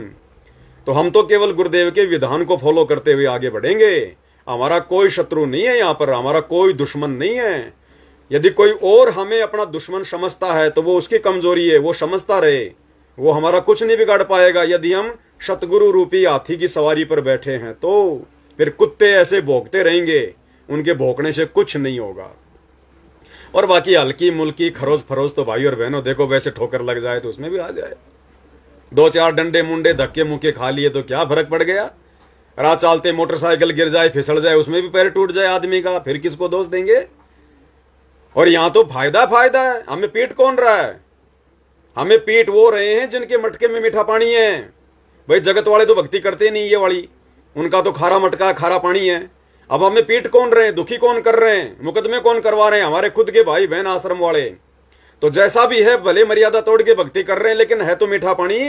तो हम तो केवल गुरुदेव के विधान को फॉलो करते हुए आगे बढ़ेंगे। हमारा कोई शत्रु नहीं है यहाँ पर, हमारा कोई दुश्मन नहीं है। यदि कोई और हमें अपना दुश्मन समझता है तो वो उसकी कमजोरी है, वो समझता रहे, वो हमारा कुछ नहीं बिगाड़ पाएगा। यदि हम सतगुरु रूपी हाथी की सवारी पर बैठे हैं तो फिर कुत्ते ऐसे भौंकते रहेंगे, उनके भौंकने से कुछ नहीं होगा। और बाकी हल्की मुल्की खरोज फरोज तो भाई और बहनों देखो, वैसे ठोकर लग जाए तो उसमें भी आ जाए। 2-4 डंडे मुंडे धक्के मुक्के खा लिए तो क्या फर्क पड़ गया। राह चालते मोटरसाइकिल गिर जाए, फिसल जाए, उसमें भी पैर टूट जाए आदमी का, फिर किसको दोष देंगे। और यहां तो फायदा है। हमें पीट कौन रहा है? हमें पीट वो रहे हैं जिनके मटके में मीठा पानी है। भाई जगत वाले तो भक्ति करते नहीं, ये वाली उनका तो खारा मटका खारा पानी है। अब हमें पीट कौन रहे हैं, दुखी कौन कर रहे हैं, मुकदमे कौन करवा रहे हैं? हमारे खुद के भाई बहन आश्रम वाले। तो जैसा भी है, भले मर्यादा तोड़ के भक्ति कर रहे हैं, लेकिन है तो मीठा पानी।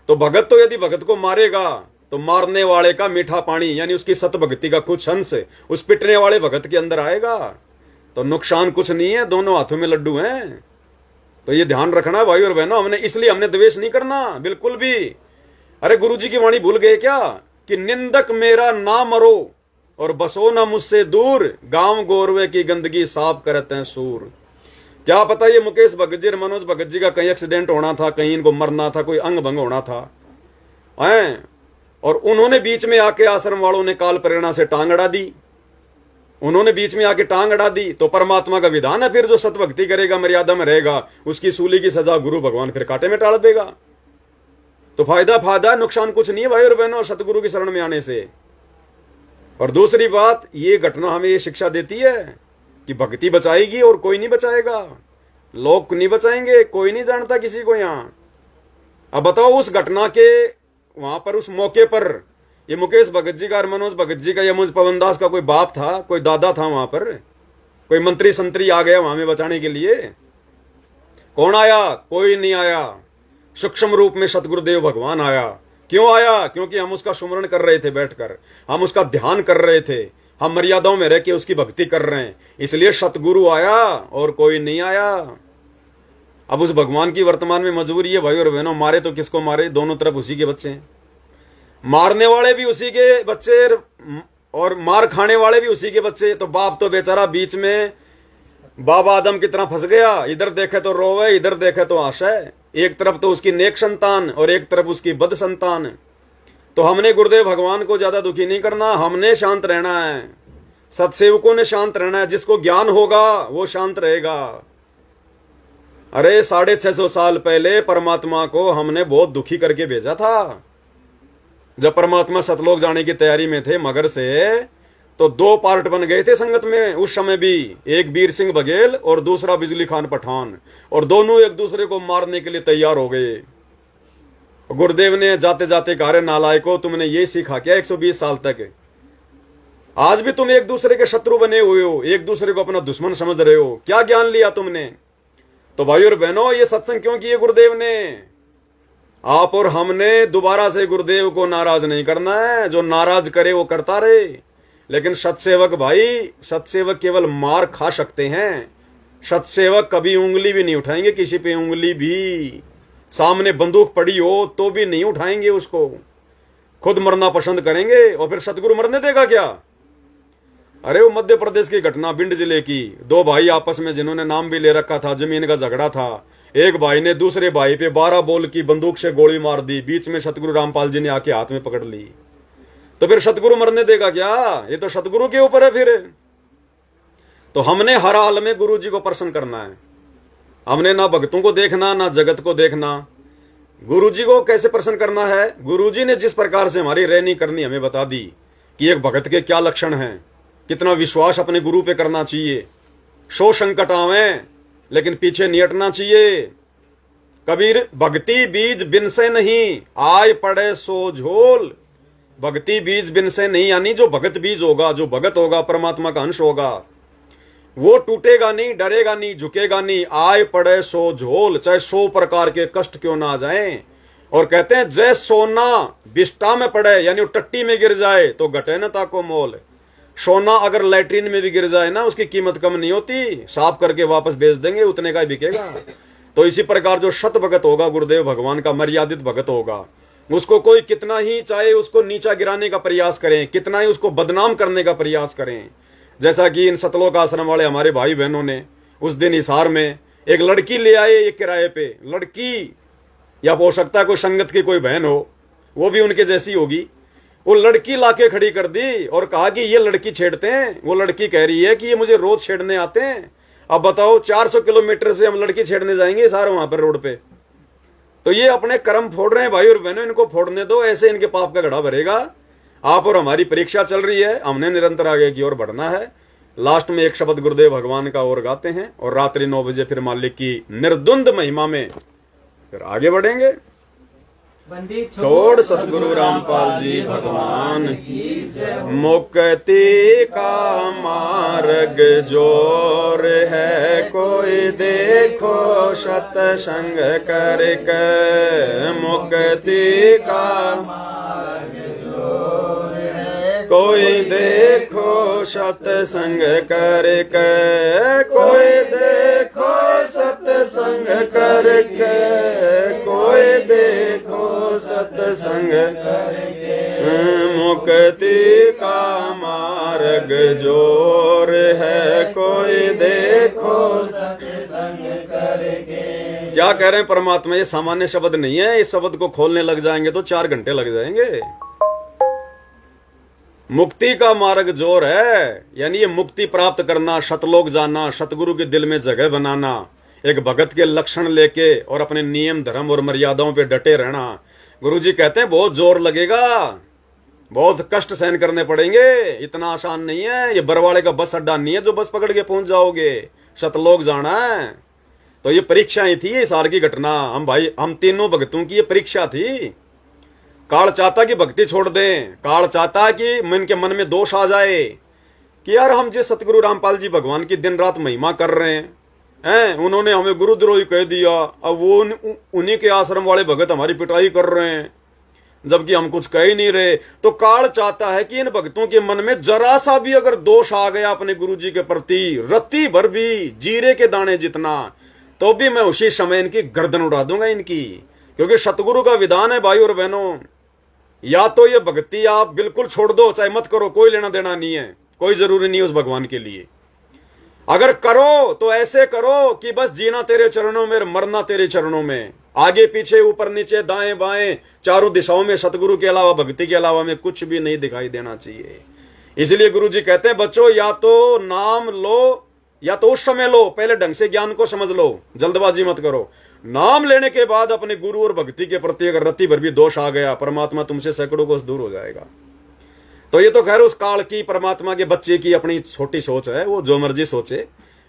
तो भगत तो यदि भगत को मारेगा तो मारने वाले का मीठा पानी यानी उसकी सत भक्ति का कुछ अंश उस पिटने वाले भगत के अंदर आएगा। तो नुकसान कुछ नहीं है, दोनों हाथों में लड्डू हैं। तो ये ध्यान रखना भाई और बहनों, हमने द्वेष नहीं करना बिल्कुल भी। अरे गुरु जी की वाणी भूल गए क्या कि निंदक मेरा ना मरो और बसो ना मुझसे दूर, गांव गोरवे की गंदगी साफ करते हैं सूर। क्या पता ये मुकेश भगत जी और मनोज भगत जी का कहीं एक्सीडेंट होना था, कहीं इनको मरना था, कोई अंग भंग होना था हैं? और उन्होंने बीच में आके आश्रम वालों ने काल प्रेरणा से टांग अड़ा दी। उन्होंने बीच में आके टांग अड़ा दी तो परमात्मा का विधान है, फिर जो सतभक्ति करेगा, मर्यादा में रहेगा, उसकी सूली की सजा गुरु भगवान फिर कांटे में टाल देगा। तो फायदा नुकसान कुछ नहीं है भाई और बहनों सतगुरु की शरण में आने से। और दूसरी बात, ये घटना हमें ये शिक्षा देती है कि भक्ति बचाएगी और कोई नहीं बचाएगा, लोग नहीं बचाएंगे, कोई नहीं जानता किसी को यहां। अब बताओ उस घटना के वहां पर उस मौके पर ये मुकेश भगत जी का और मनोज भगत जी का या मुझ पवन दास का कोई बाप था, कोई दादा था वहां पर, कोई मंत्री संतरी आ गया वहां में बचाने के लिए? कौन आया? कोई नहीं आया। सूक्ष्म रूप में सतगुरुदेव भगवान आया। क्यों आया? क्योंकि हम उसका सुमरण कर रहे थे बैठकर, हम उसका ध्यान कर रहे थे, हम मर्यादाओं में रह के उसकी भक्ति कर रहे हैं, इसलिए सतगुरु आया और कोई नहीं आया। अब उस भगवान की वर्तमान में मजबूरी है भाई और बहनों, मारे तो किसको मारे, दोनों तरफ उसी के बच्चे हैं, मारने वाले भी उसी के बच्चे और मार खाने वाले भी उसी के बच्चे। तो बाप तो बेचारा बीच में बाबा आदम की तरह फंस गया, इधर देखे तो रोवे, इधर देखे तो आशय। एक तरफ तो उसकी नेक संतान और एक तरफ उसकी बद संतान। तो हमने गुरुदेव भगवान को ज्यादा दुखी नहीं करना, हमने शांत रहना है, सत्सेवकों ने शांत रहना है, जिसको ज्ञान होगा वो शांत रहेगा। अरे 650 साल पहले परमात्मा को हमने बहुत दुखी करके भेजा था। जब परमात्मा सतलोक जाने की तैयारी में थे मगर से, तो 2 पार्ट बन गए थे संगत में उस समय भी, एक वीर सिंह बघेल और दूसरा बिजली खान पठान, और दोनों एक दूसरे को मारने के लिए तैयार हो गए। गुरुदेव ने जाते जाते कहा, रे नालायको, तुमने ये सीखा क्या 120 साल तक? आज भी तुम एक दूसरे के शत्रु बने हुए हो, एक दूसरे को अपना दुश्मन समझ रहे हो, क्या ज्ञान लिया तुमने? तो भाई और बहनों, ये सत्संग क्यों किए गुरुदेव ने? आप और हमने दोबारा से गुरुदेव को नाराज नहीं करना है, जो नाराज करे वो करता रहे। लेकिन सत्सेवक भाई, सत्सेवक केवल मार खा सकते हैं, सत्सेवक कभी उंगली भी नहीं उठाएंगे किसी पे, उंगली भी। सामने बंदूक पड़ी हो तो भी नहीं उठाएंगे उसको, खुद मरना पसंद करेंगे। और फिर सतगुरु मरने देगा क्या? अरे वो मध्य प्रदेश की घटना, भिंड जिले की, 2 भाई आपस में जिन्होंने नाम भी ले रखा था, जमीन का झगड़ा था। एक भाई ने दूसरे भाई पे 12 बोल की बंदूक से गोली मार दी, बीच में सतगुरु रामपाल जी ने आके हाथ में पकड़ ली। तो फिर सतगुरु मरने देगा क्या? ये तो सतगुरु के ऊपर है फिर। तो हमने हर हाल में गुरु जी को प्रसन्न करना है। हमने ना भक्तों को देखना, ना जगत को देखना। गुरु जी को कैसे प्रसन्न करना है? गुरु जी ने जिस प्रकार से हमारी रहनी करनी हमें बता दी कि एक भगत के क्या लक्षण हैं, कितना विश्वास अपने गुरु पे करना चाहिए। 100 संकट आवे लेकिन पीछे नहीं हटना चाहिए। कबीर भक्ति बीज बिन से नहीं, आय पड़े सो झोल। भक्ति बीज बिन से नहीं, यानी जो भगत बीज होगा, जो भगत होगा, परमात्मा का अंश होगा, वो टूटेगा नहीं, डरेगा नहीं, झुकेगा नहीं। आय पड़े सो झोल, चाहे 100 प्रकार के कष्ट क्यों ना आ जाएं। और कहते हैं जय सोना बिष्टा में पड़े, यानी टट्टी में गिर जाए तो घटे न ताको मोल। सोना अगर लैट्रिन में भी गिर जाए ना, उसकी कीमत कम नहीं होती, साफ करके वापस बेच देंगे, उतने का ही बिकेगा। तो इसी प्रकार जो शत भगत होगा, गुरुदेव भगवान का मर्यादित भगत होगा, उसको कोई कितना ही चाहे उसको नीचा गिराने का प्रयास करें, कितना ही उसको बदनाम करने का प्रयास करें, जैसा कि इन सतलोक आश्रम वाले हमारे भाई बहनों ने उस दिन हिसार में एक लड़की ले आए, एक किराए पे लड़की, या हो सकता है कोई संगत की कोई बहन हो, वो भी उनके जैसी होगी, वो लड़की लाके खड़ी कर दी और कहा कि ये लड़की छेड़ते हैं। वो लड़की कह रही है कि ये मुझे रोज छेड़ने आते हैं। अब बताओ 400 किलोमीटर से हम लड़की छेड़ने जाएंगे सारे वहां पर रोड पे। तो ये अपने कर्म फोड़ रहे हैं भाई और बहनों, इनको फोड़ने दो, ऐसे इनके पाप का घड़ा भरेगा। आप और हमारी परीक्षा चल रही है, हमने निरंतर आगे की ओर बढ़ना है। लास्ट में एक शब्द गुरुदेव भगवान का और गाते हैं और रात्रि 9 बजे फिर मालिक की निर्द्वंद महिमा में फिर आगे बढ़ेंगे। बंदी छोड़ सतगुरु रामपाल जी भगवान मुक्ति का मार्ग जोर है, कोई देखो सत्संग करके मुक्ति का मार्ग जोर है, कोई देखो सत्संग करके, कोई देखो सत्संग करके, कोई देखो सत्संग करके, मुक्ति का मार्ग जोर है, कोई देखो सत्संग करके। क्या कह रहे हैं परमात्मा, ये सामान्य शब्द नहीं है, इस शब्द को खोलने लग जाएंगे तो 4 घंटे लग जाएंगे। मुक्ति का मार्ग जोर है, यानी ये मुक्ति प्राप्त करना, सतलोक जाना, सतगुरु के दिल में जगह बनाना, एक भगत के लक्षण लेके और अपने नियम धर्म और मर्यादाओं पे डटे रहना। गुरुजी कहते हैं बहुत जोर लगेगा, बहुत कष्ट सहन करने पड़ेंगे, इतना आसान नहीं है। ये बरवाड़े का बस अड्डा नहीं है जो बस पकड़ के पहुंच जाओगे, सतलोक जाना है। तो ये परीक्षाएं थी, ये सार की घटना, हम तीनों भक्तों की ये परीक्षा थी। काल चाहता कि भक्ति छोड़ दें, काल चाहता कि मन के मन में दोष आ जाए कि यार हम जिस सतगुरु रामपाल जी भगवान की दिन रात महिमा कर रहे हैं, उन्होंने हमें गुरुद्रोही कह दिया, अब वो उन्हीं के आश्रम वाले भगत हमारी पिटाई कर रहे हैं, जबकि हम कुछ कह ही नहीं रहे। तो काल चाहता है कि इन भक्तों के मन में जरा सा भी अगर दोष आ गया अपने गुरु जी के प्रति, रत्ती भर भी, जीरे के दाने जितना, तो भी मैं उसी समय इनकी गर्दन उड़ा दूंगा इनकी। क्योंकि सतगुरु का विधान है भाई और बहनों, या तो ये भक्ति आप बिल्कुल छोड़ दो, चाहे मत करो, कोई लेना देना नहीं है, कोई जरूरी नहीं है उस भगवान के लिए। अगर करो तो ऐसे करो कि बस जीना तेरे चरणों में, मरना तेरे चरणों में, आगे पीछे ऊपर नीचे दाएं बाएं चारों दिशाओं में सतगुरु के अलावा, भक्ति के अलावा में कुछ भी नहीं दिखाई देना चाहिए। इसलिए गुरु जी कहते हैं बच्चों, या तो नाम लो या तो उस समय लो, पहले ढंग से ज्ञान को समझ लो, जल्दबाजी मत करो। नाम लेने के बाद अपने गुरु और भक्ति के प्रति अगर रत्ती भर भी दोष आ गया, परमात्मा तुमसे सैकड़ों कोस दूर हो जाएगा। तो ये तो खैर उस काल की, परमात्मा के बच्चे की अपनी छोटी सोच है, वो जो मर्जी सोचे।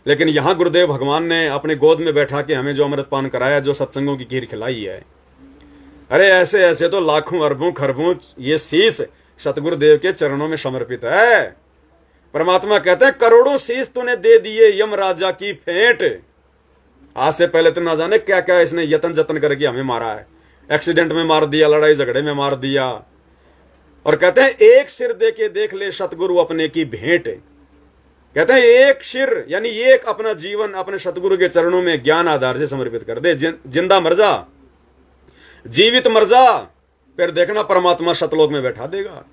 लेकिन यहां गुरुदेव भगवान ने अपने गोद में बैठा के हमें जो अमृतपान कराया, जो सत्संगों की खीर खिलाई है, अरे ऐसे ऐसे तो लाखों अरबों खरबों ये शीश सतगुरुदेव के चरणों में समर्पित है। परमात्मा कहते हैं करोड़ों शीश तूने दे दिए यम राजा की फेंट। आज से पहले तो ना जाने क्या क्या इसने यतन जतन करके हमें मारा है, एक्सीडेंट में मार दिया, लड़ाई झगड़े में मार दिया। और कहते हैं एक सिर दे के देख ले सतगुरु अपने की भेंट। कहते हैं एक सिर यानी एक अपना जीवन अपने सतगुरु के चरणों में ज्ञान आधार से समर्पित कर दे। जिंदा मर जा, जीवित मर जा, फिर देखना परमात्मा सतलोक में बैठा देगा।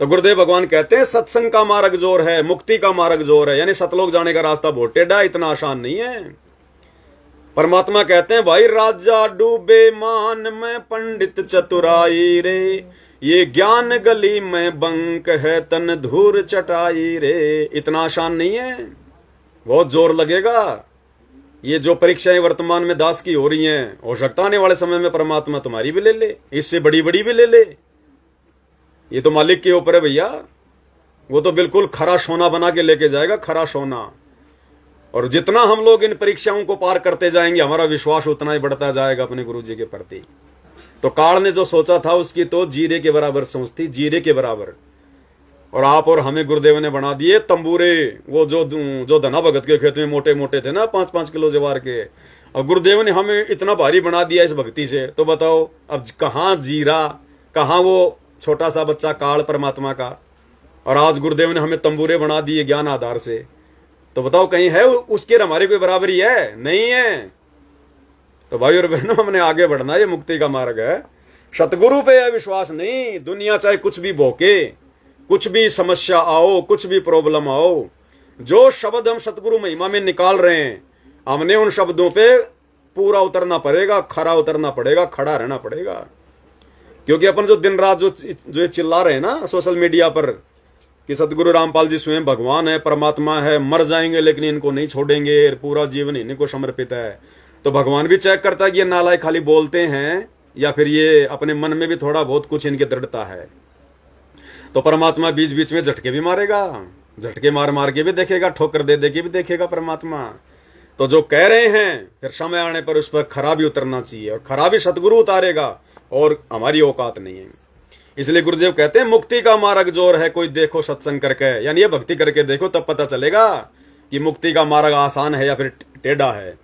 तो गुरुदेव भगवान कहते हैं सत्संग का मार्ग जोर है, मुक्ति का मार्ग जोर है, यानी सतलोक जाने का रास्ता बहुत टेढ़ा, इतना आसान नहीं है। परमात्मा कहते हैं भाई राजा डूबे मान में पंडित चतुराई रे, ये ज्ञान गली में बंक है तन धूर चटाई रे। इतना आसान नहीं है, बहुत जोर लगेगा। ये जो परीक्षाएं वर्तमान में दास की हो रही हैं, हो सकता आने वाले समय में परमात्मा तुम्हारी भी ले ले, इससे बड़ी बड़ी भी ले ले। ये तो मालिक के ऊपर है भैया, वो तो बिल्कुल खरा सोना बना के लेके जाएगा, खरा सोना। और जितना हम लोग इन परीक्षाओं को पार करते जाएंगे हमारा विश्वास उतना ही बढ़ता जाएगा अपने गुरु जी के प्रति। तो काल ने जो सोचा था उसकी तो जीरे के बराबर सोच थी, जीरे के बराबर। और आप और हमें गुरुदेव ने बना दिए तंबूरे, वो जो धना भगत के खेत में मोटे मोटे थे ना 5-5 किलो जवार के, और गुरुदेव ने हमें इतना भारी बना दिया इस भक्ति से। तो बताओ अब कहाँ जीरा, कहाँ वो छोटा सा बच्चा काल परमात्मा का, और आज गुरुदेव ने हमें तंबूरे बना दिए ज्ञान आधार से। तो बताओ कहीं है उसके हमारी कोई बराबरी है? नहीं है। तो भाई और बहनों हमने आगे बढ़ना, ये मुक्ति का मार्ग है। सतगुरु पे है विश्वास नहीं, दुनिया चाहे कुछ भी भोके, कुछ भी समस्या आओ, कुछ भी प्रॉब्लम आओ, जो शब्द हम सतगुरु महिमा में निकाल रहे हैं हमने उन शब्दों पे पूरा उतरना पड़ेगा, खरा उतरना पड़ेगा, खड़ा रहना पड़ेगा। क्योंकि अपन जो दिन रात जो चिल्ला रहे हैं ना सोशल मीडिया पर कि सतगुरु रामपाल जी स्वयं भगवान है, परमात्मा है, मर जाएंगे लेकिन इनको नहीं छोड़ेंगे, पूरा जीवन इन्हीं को समर्पित है, तो भगवान भी चेक करता है कि ये नालायक खाली बोलते हैं या फिर ये अपने मन में भी थोड़ा बहुत कुछ इनकी दृढ़ता है। तो परमात्मा बीच बीच में झटके भी मारेगा, झटके मार मार के भी देखेगा, ठोकर दे दे के भी देखेगा परमात्मा। तो जो कह रहे हैं फिर समय आने पर उस पर खरा भी उतरना चाहिए, और खरा भी सतगुरु उतारेगा, और हमारी औकात नहीं है। इसलिए गुरुदेव कहते हैं मुक्ति का मार्ग जोर है, कोई देखो सत्संग करके, यानी ये भक्ति करके देखो तब पता चलेगा कि मुक्ति का मार्ग आसान है या फिर टेढ़ा है।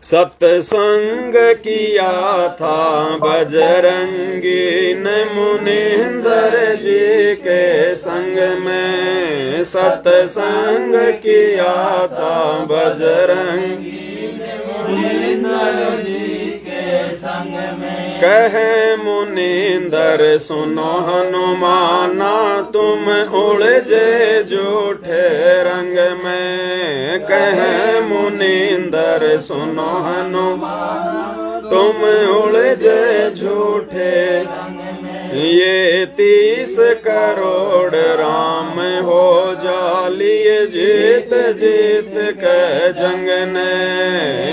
सत्संग किया था बजरंगी ने मुनिंदर जी के संग में, सत्संग किया था बजरंगी ने मुनिंदर जी के संग में। कहे मुनिंदर सुनो हनुमाना तुम उलझे झूठे रंग में, कहे मुनिंदर सुनो हनुमाना तुम उलझे झूठे रंग में। ये 30 करोड़ राम हो जालिए जीत जीत के जंग ने,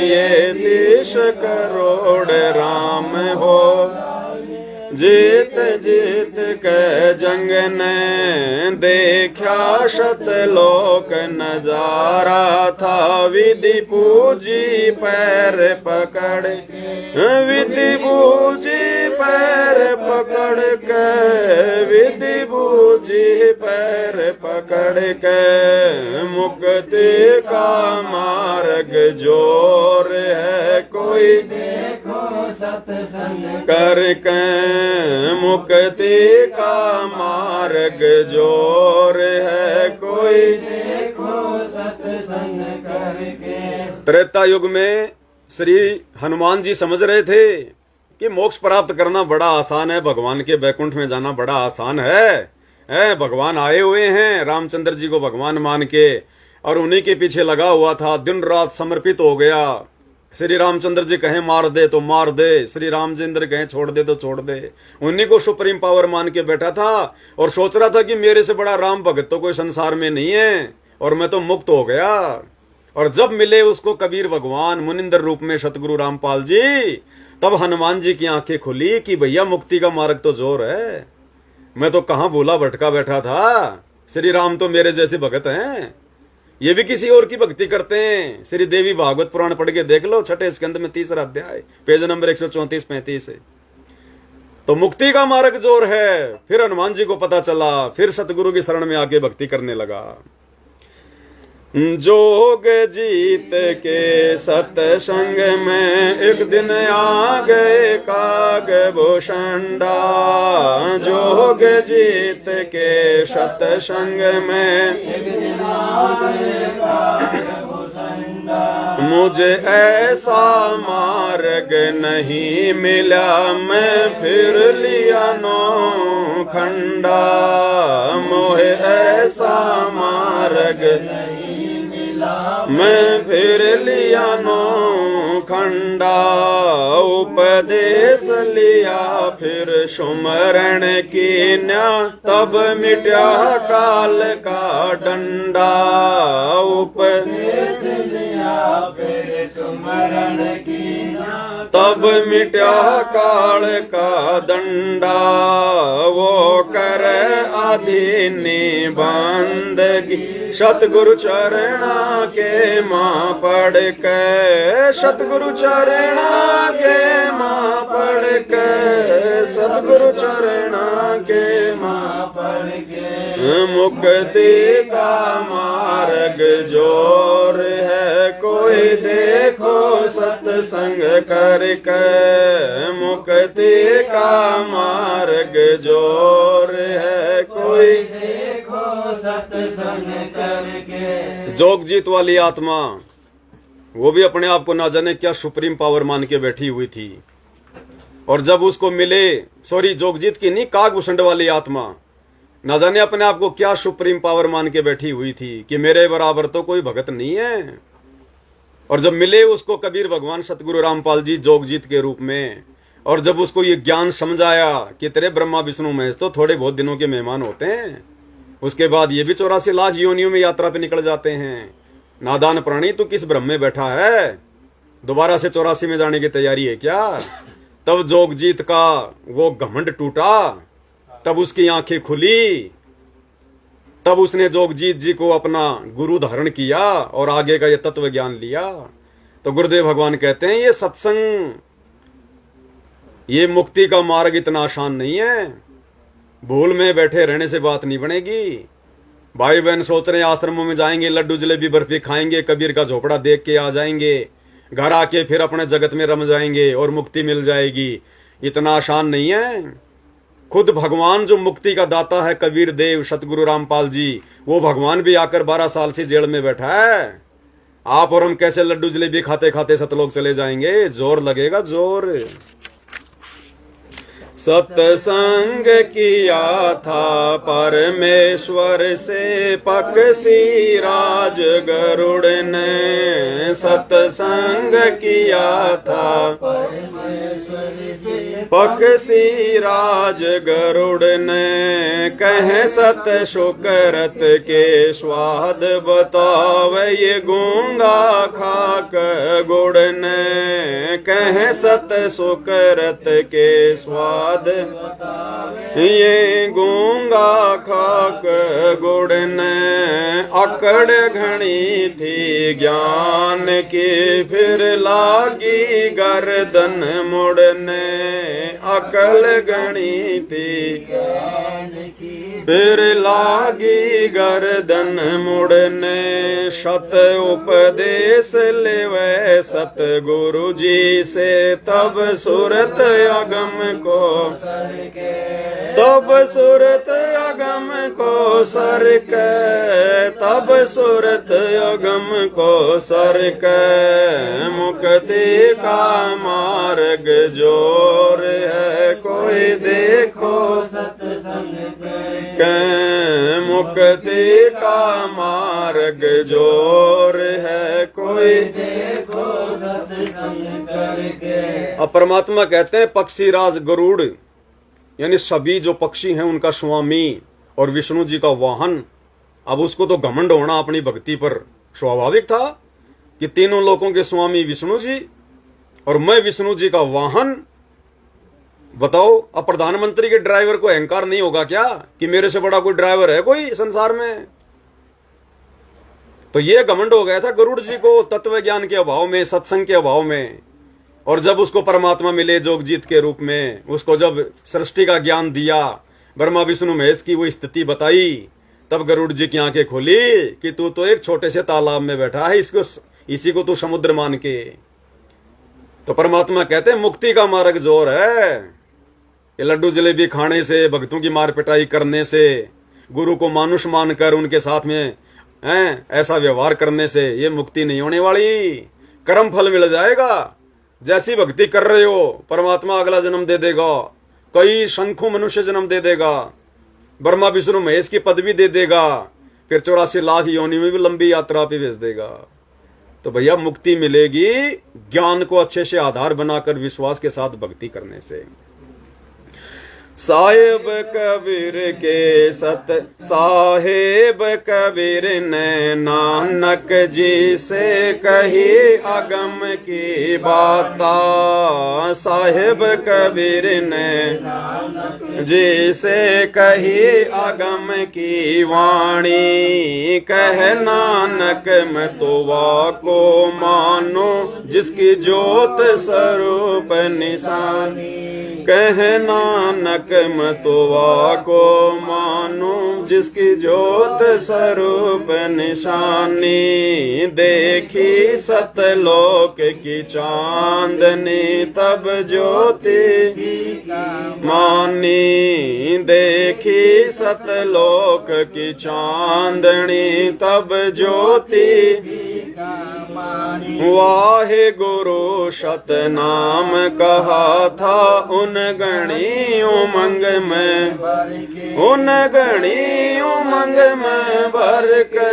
ये 30 करोड़ राम हो जीत जीत के जंग ने। देखा शतलोक नजारा था विधि पूजी पैर पकड़, विधि पूजी पैर पकड़ के, विधि पूजी पैर पकड़ के। मुक्ति का मार्ग जोर है कोई देखो सत्संग करके, मुक्ति का मार्ग जोर है कोई देखो सत्संग करके। त्रेता युग में श्री हनुमान जी समझ रहे थे कि मोक्ष प्राप्त करना बड़ा आसान है, भगवान के बैकुंठ में जाना बड़ा आसान है। भगवान आए हुए हैं, रामचंद्र जी को भगवान मान के, और उन्हीं के पीछे लगा हुआ था, दिन रात समर्पित हो गया। श्री रामचंद्र जी कहें मार दे तो मार दे, श्री रामचंद्र कहें छोड़ दे तो छोड़ दे, उन्हीं को सुप्रीम पावर मान के बैठा था और सोच रहा था कि मेरे से बड़ा राम भगत तो कोई संसार में नहीं है और मैं तो मुक्त हो गया। और जब मिले उसको कबीर भगवान मुनिंदर रूप में सतगुरु रामपाल जी, तब हनुमान जी की आंखें खुली कि भैया मुक्ति का मार्ग तो जोर है, मैं तो कहां भूला भटका बैठा था, श्री राम तो मेरे जैसे भगत हैं, ये भी किसी और की भक्ति करते हैं। श्री देवी भागवत पुराण पढ़ के देख लो, 6 स्कंद में 3रा अध्याय पेज नंबर 134-35 है। तो मुक्ति का मार्ग जोर है। फिर हनुमान जी को पता चला, फिर सतगुरु की शरण में आके भक्ति करने लगा। जोग जीत के सत्संग में एक दिन आ गए कागभूषणा, जोग जीत के सत्संग में एक दिन आ गए कागभूषणा। मुझे ऐसा मार्ग नहीं मिला, मैं फिर लिया नौखंडा, मोहे ऐसा मार्ग मैं फिर लिया नौखंडा। उपदेश लिया फिर सुमरण कीन्या, तब मिटा काल का डंडा। उपदेश लिया फिर सुमरण कीन्या, तब मिट्या काल का दंडा, वो कर अधीनी बंदगी, सतगुरु चरणा के मां पढ़ के, सतगुरु चरणा के मां पढ़ के, सतगुरु चरणा के मां पढ़ के, मुक्ति का मार्ग जोर है, कोई देखो सत्संग करके, मुक्ति का मार्ग जोर है, कोई देखो सत्संग करके। जोगजीत वाली आत्मा वो भी अपने आप को ना जाने क्या सुप्रीम पावर मान के बैठी हुई थी, और जब उसको मिले, सॉरी जोगजीत की नहीं, कागभूषण वाली आत्मा ना जाने अपने आप को क्या सुप्रीम पावर मान के बैठी हुई थी कि मेरे बराबर तो कोई भगत नहीं है। और जब मिले उसको कबीर भगवान सतगुरु रामपाल जी जोगजीत के रूप में, और जब उसको ये ज्ञान समझाया कि तेरे ब्रह्मा विष्णु महेश तो थोड़े बहुत दिनों के मेहमान होते हैं, उसके बाद ये भी 84 लाख योनियों में यात्रा पे निकल जाते हैं। नादान प्राणी तू किस ब्रह्म में बैठा है, दोबारा से 84 में जाने की तैयारी है क्या? तब जोगजीत का वो घमंड टूटा, तब उसकी आंखें खुली, तब उसने जोगजीत जी को अपना गुरु धारण किया और आगे का ये तत्व ज्ञान लिया। तो गुरुदेव भगवान कहते हैं ये सत्संग, ये मुक्ति का मार्ग इतना आसान नहीं है, भूल में बैठे रहने से बात नहीं बनेगी। भाई बहन सोच रहे आश्रमों में जाएंगे, लड्डू जलेबी बर्फी खाएंगे, कबीर का झोपड़ा देख के आ जाएंगे, घर आके फिर अपने जगत में रम जाएंगे और मुक्ति मिल जाएगी, इतना आसान नहीं है। खुद भगवान जो मुक्ति का दाता है, कबीर देव सतगुरु रामपाल जी, वो भगवान भी आकर 12 साल से जेल में बैठा है। आप और हम कैसे लड्डू जलेबी खाते खाते सतलोक चले जाएंगे? जोर लगेगा, जोर। सत्संग किया था परमेश्वर से पक्षी राज गरुड़ ने, सत्संग किया था परमेश्वर से पक्षी राज गरुड़ ने, कहे सत शुक्रत के स्वाद बतावे ये गूंगा खाक गुड़ ने, कहे सत शुक्रत के स्वाद ये गूंगा खाक गुड़ ने, अकड़ घनी थी ज्ञान की फिर लागी गर्दन मुड़ने, अकल घनी थी फिर लागी गर्दन मुड़ने, सत उपदेश लेवे सतगुरु जी से तब सुरत अगम को, तब सुरत अगम को सर के, तब सुरत अगम को सर के, मुक्ति का मार्ग जोर है, कोई देखो सत्संग के, मुक्ति का मार्ग जोर है, कोई देखो सत्संग करके। अब परमात्मा कहते हैं पक्षी राज गरुड़, यानी सभी जो पक्षी हैं उनका स्वामी और विष्णु जी का वाहन। अब उसको तो घमंड होना अपनी भक्ति पर स्वाभाविक था कि तीनों लोकों के स्वामी विष्णु जी और मैं विष्णु जी का वाहन। बताओ, अब प्रधानमंत्री के ड्राइवर को अहंकार नहीं होगा क्या कि मेरे से बड़ा कोई ड्राइवर है कोई संसार में? तो ये घमंड हो गया था गरुड़ जी को तत्व ज्ञान के अभाव में, सत्संग के अभाव में। और जब उसको परमात्मा मिले जोगजीत के रूप में, उसको जब सृष्टि का ज्ञान दिया, ब्रह्मा विष्णु महेश की वो स्थिति बताई, तब गरुड़ जी की आंखें खोली कि तू तो एक छोटे से तालाब में बैठा है, इसी को तू समुद्र मान के। तो परमात्मा कहते हैं मुक्ति का मार्ग जोर है, ये लड्डू जलेबी खाने से, भक्तों की मार पिटाई करने से, गुरु को मानुष मानकर उनके साथ में ऐसा व्यवहार करने से ये मुक्ति नहीं होने वाली। कर्म फल मिल जाएगा, जैसी भक्ति कर रहे हो परमात्मा अगला जन्म दे देगा, कई शंखों मनुष्य जन्म दे देगा, ब्रह्मा विष्णु महेश की पदवी दे देगा, फिर 84 लाख योनि में भी लंबी यात्रा पे भेज देगा। तो भैया मुक्ति मिलेगी ज्ञान को अच्छे से आधार बनाकर विश्वास के साथ भक्ति करने से। साहेब कबीर के सत साहेब कबीर ने नानक जी से कही अगम की बाता। साहेब कबीर ने जी से कही अगम की वाणी। कह नानक मैं तो वाको मानो जिसकी ज्योत स्वरूप निशानी। कह नानक मैं तो वाको मानो जिसकी ज्योत स्वरूप निशानी। देखी सतलोक की चांदनी तब ज्योति मानी। देखी सतलोक की चांदनी तब ज्योति वाहे गुरु सतनाम कहा था उन गणी उमंग में। उन गणी उमंग में भर के।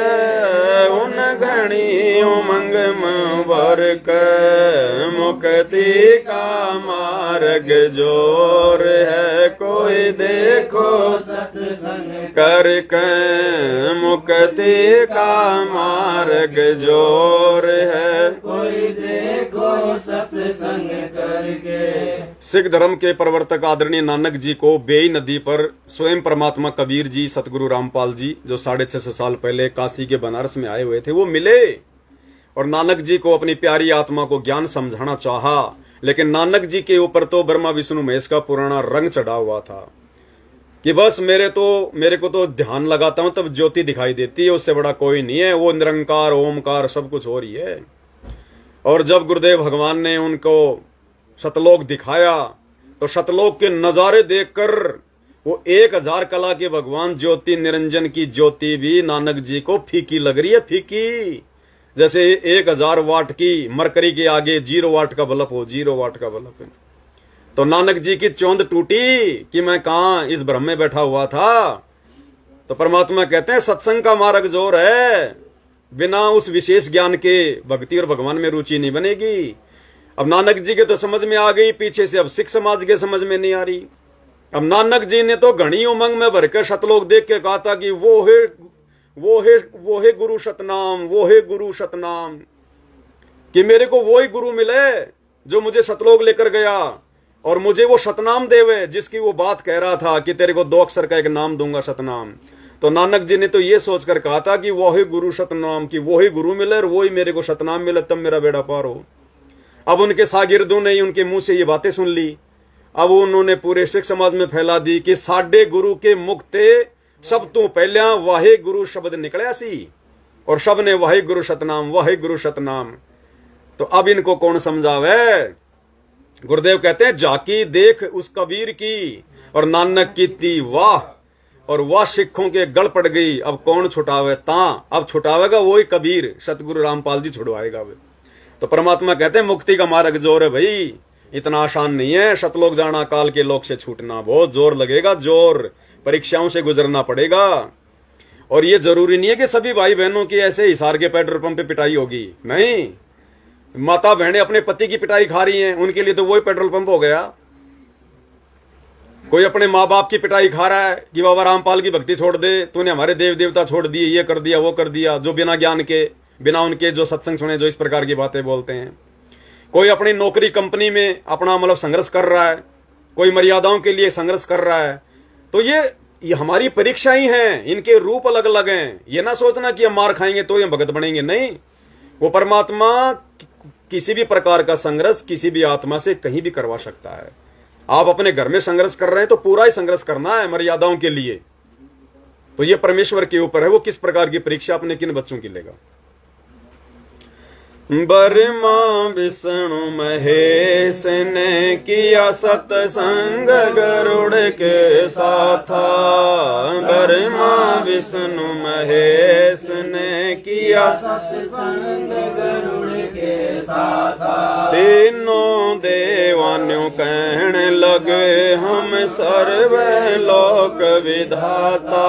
उन घनी उमंग में भर के। मुक्ति का मार्ग जोर है कोई देखो सत्संग करके। मुक्ति का मार्ग जोर है कोई देखो सत्संग करके। सिख धर्म के प्रवर्तक आदरणीय नानक जी को बेई नदी पर स्वयं परमात्मा कबीर जी, सतगुरु रामपाल जी, जो 650 साल पहले काशी के बनारस में आए हुए थे, वो मिले और नानक जी को अपनी प्यारी आत्मा को ज्ञान समझाना चाहा। लेकिन नानक जी के ऊपर तो ब्रह्मा विष्णु महेश का पुराना रंग चढ़ा हुआ था कि बस मेरे को तो ध्यान लगाता हूं तब ज्योति दिखाई देती है, उससे बड़ा कोई नहीं है। वो निरंकार ओमकार सब कुछ हो रही है। और जब गुरुदेव भगवान ने उनको सतलोक दिखाया तो सतलोक के नजारे देखकर वो 1000 कला के भगवान ज्योति निरंजन की ज्योति भी नानक जी को फीकी लग रही है। फीकी जैसे 1000 वाट की मरकरी के आगे 0 वाट का बल्ब हो। 0 वाट का बल्ब है। तो नानक जी की चौंध टूटी कि मैं कहां इस भ्रम में बैठा हुआ था। तो परमात्मा कहते हैं सत्संग का मार्ग जोर है। बिना उस विशेष ज्ञान के भक्ति और भगवान में रुचि नहीं बनेगी। अब नानक जी के तो समझ में आ गई, पीछे से अब सिख समाज के समझ में नहीं आ रही। अब नानक जी ने तो घनी उमंग में भरकर सतलोक देख के कहा था कि वो है गुरु सतनाम, वो है गुरु सतनाम, कि मेरे को वो ही गुरु मिले जो मुझे सतलोक लेकर गया और मुझे वो सतनाम देवे जिसकी वो बात कह रहा था कि तेरे को 2 अक्षर का एक नाम दूंगा सतनाम। तो नानक जी ने तो ये सोचकर कहा था कि वो ही गुरु सतनाम, कि वो ही गुरु मिले और वो ही मेरे को सतनाम मिले तब मेरा बेड़ा पार हो। अब उनके शागिर्दों ने उनके मुंह से ये बातें सुन ली। अब उन्होंने पूरे सिख समाज में फैला दी कि साडे गुरु के मुख ते सब तो पहले वाहे गुरु शब्द निकलिया सी और सब ने वाहे गुरु सतनाम, वाहे गुरु सतनाम। तो अब इनको कौन समझावे। गुरुदेव कहते हैं जाकी देख उस कबीर की और नानक की ती वाह, और वह सिखों के गल पड़ गई। अब कौन छुटावे ता, अब छुटावेगा वही कबीर, सतगुरु रामपाल जी छुड़वाएगा वे। तो परमात्मा कहते हैं मुक्ति का मार्ग जोर है भाई, इतना आसान नहीं है। सतलोक जाना, काल के लोक से छूटना बहुत जोर लगेगा, जोर परीक्षाओं से गुजरना पड़ेगा। और ये जरूरी नहीं है कि सभी भाई बहनों की ऐसे हिसार के पेट्रोल पंप पे पिटाई होगी, नहीं। माता बहनें अपने पति की पिटाई खा रही हैं, उनके लिए तो वही पेट्रोल पंप हो गया। कोई अपने माँ बाप की पिटाई खा रहा है कि बाबा रामपाल की भक्ति छोड़ दे, तूने हमारे देव देवता छोड़ दिए, ये कर दिया वो कर दिया, जो बिना ज्ञान के बिना उनके जो सत्संग सुने जो इस प्रकार की बातें बोलते हैं। कोई अपनी नौकरी कंपनी में अपना मतलब संघर्ष कर रहा है, कोई मर्यादाओं के लिए संघर्ष कर रहा है। तो ये हमारी परीक्षा ही हैं, इनके रूप अलग अलग हैं। ये ना सोचना कि हम मार खाएंगे तो ये भगत बनेंगे, नहीं। वो परमात्मा किसी भी प्रकार का संघर्ष किसी भी आत्मा से कहीं भी करवा सकता है। आप अपने घर में संघर्ष कर रहे हैं तो पूरा ही संघर्ष करना है मर्यादाओं के लिए। तो ये परमेश्वर के ऊपर है, वो किस प्रकार की परीक्षा अपने किन बच्चों की लेगा। ब्रह्मा विष्णु महेश ने किया सत्संग गरुड़ के साथा। ब्रह्मा विष्णु महेश ने किया सत्संग गरुड़ के साथा। तीनों देवान्यों कहने लगे हम सर्व लोक विधाता।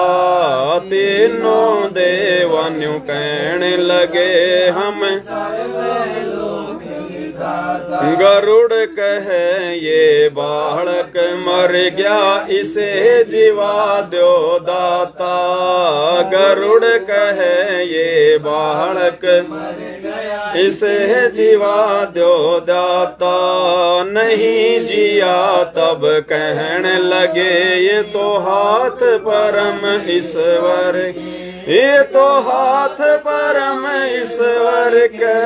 तीनों देवान्यों कहने लगे हम दाता। गरुड़ कहे ये बालक मर गया इसे जीवा दो दाता। गरुड़ कहे ये बालक मर गया इसे जीवा दो दाता। नहीं जिया तब कहने लगे ये तो हाथ परम ईश्वर, ये तो हाथ परम ईश्वर के,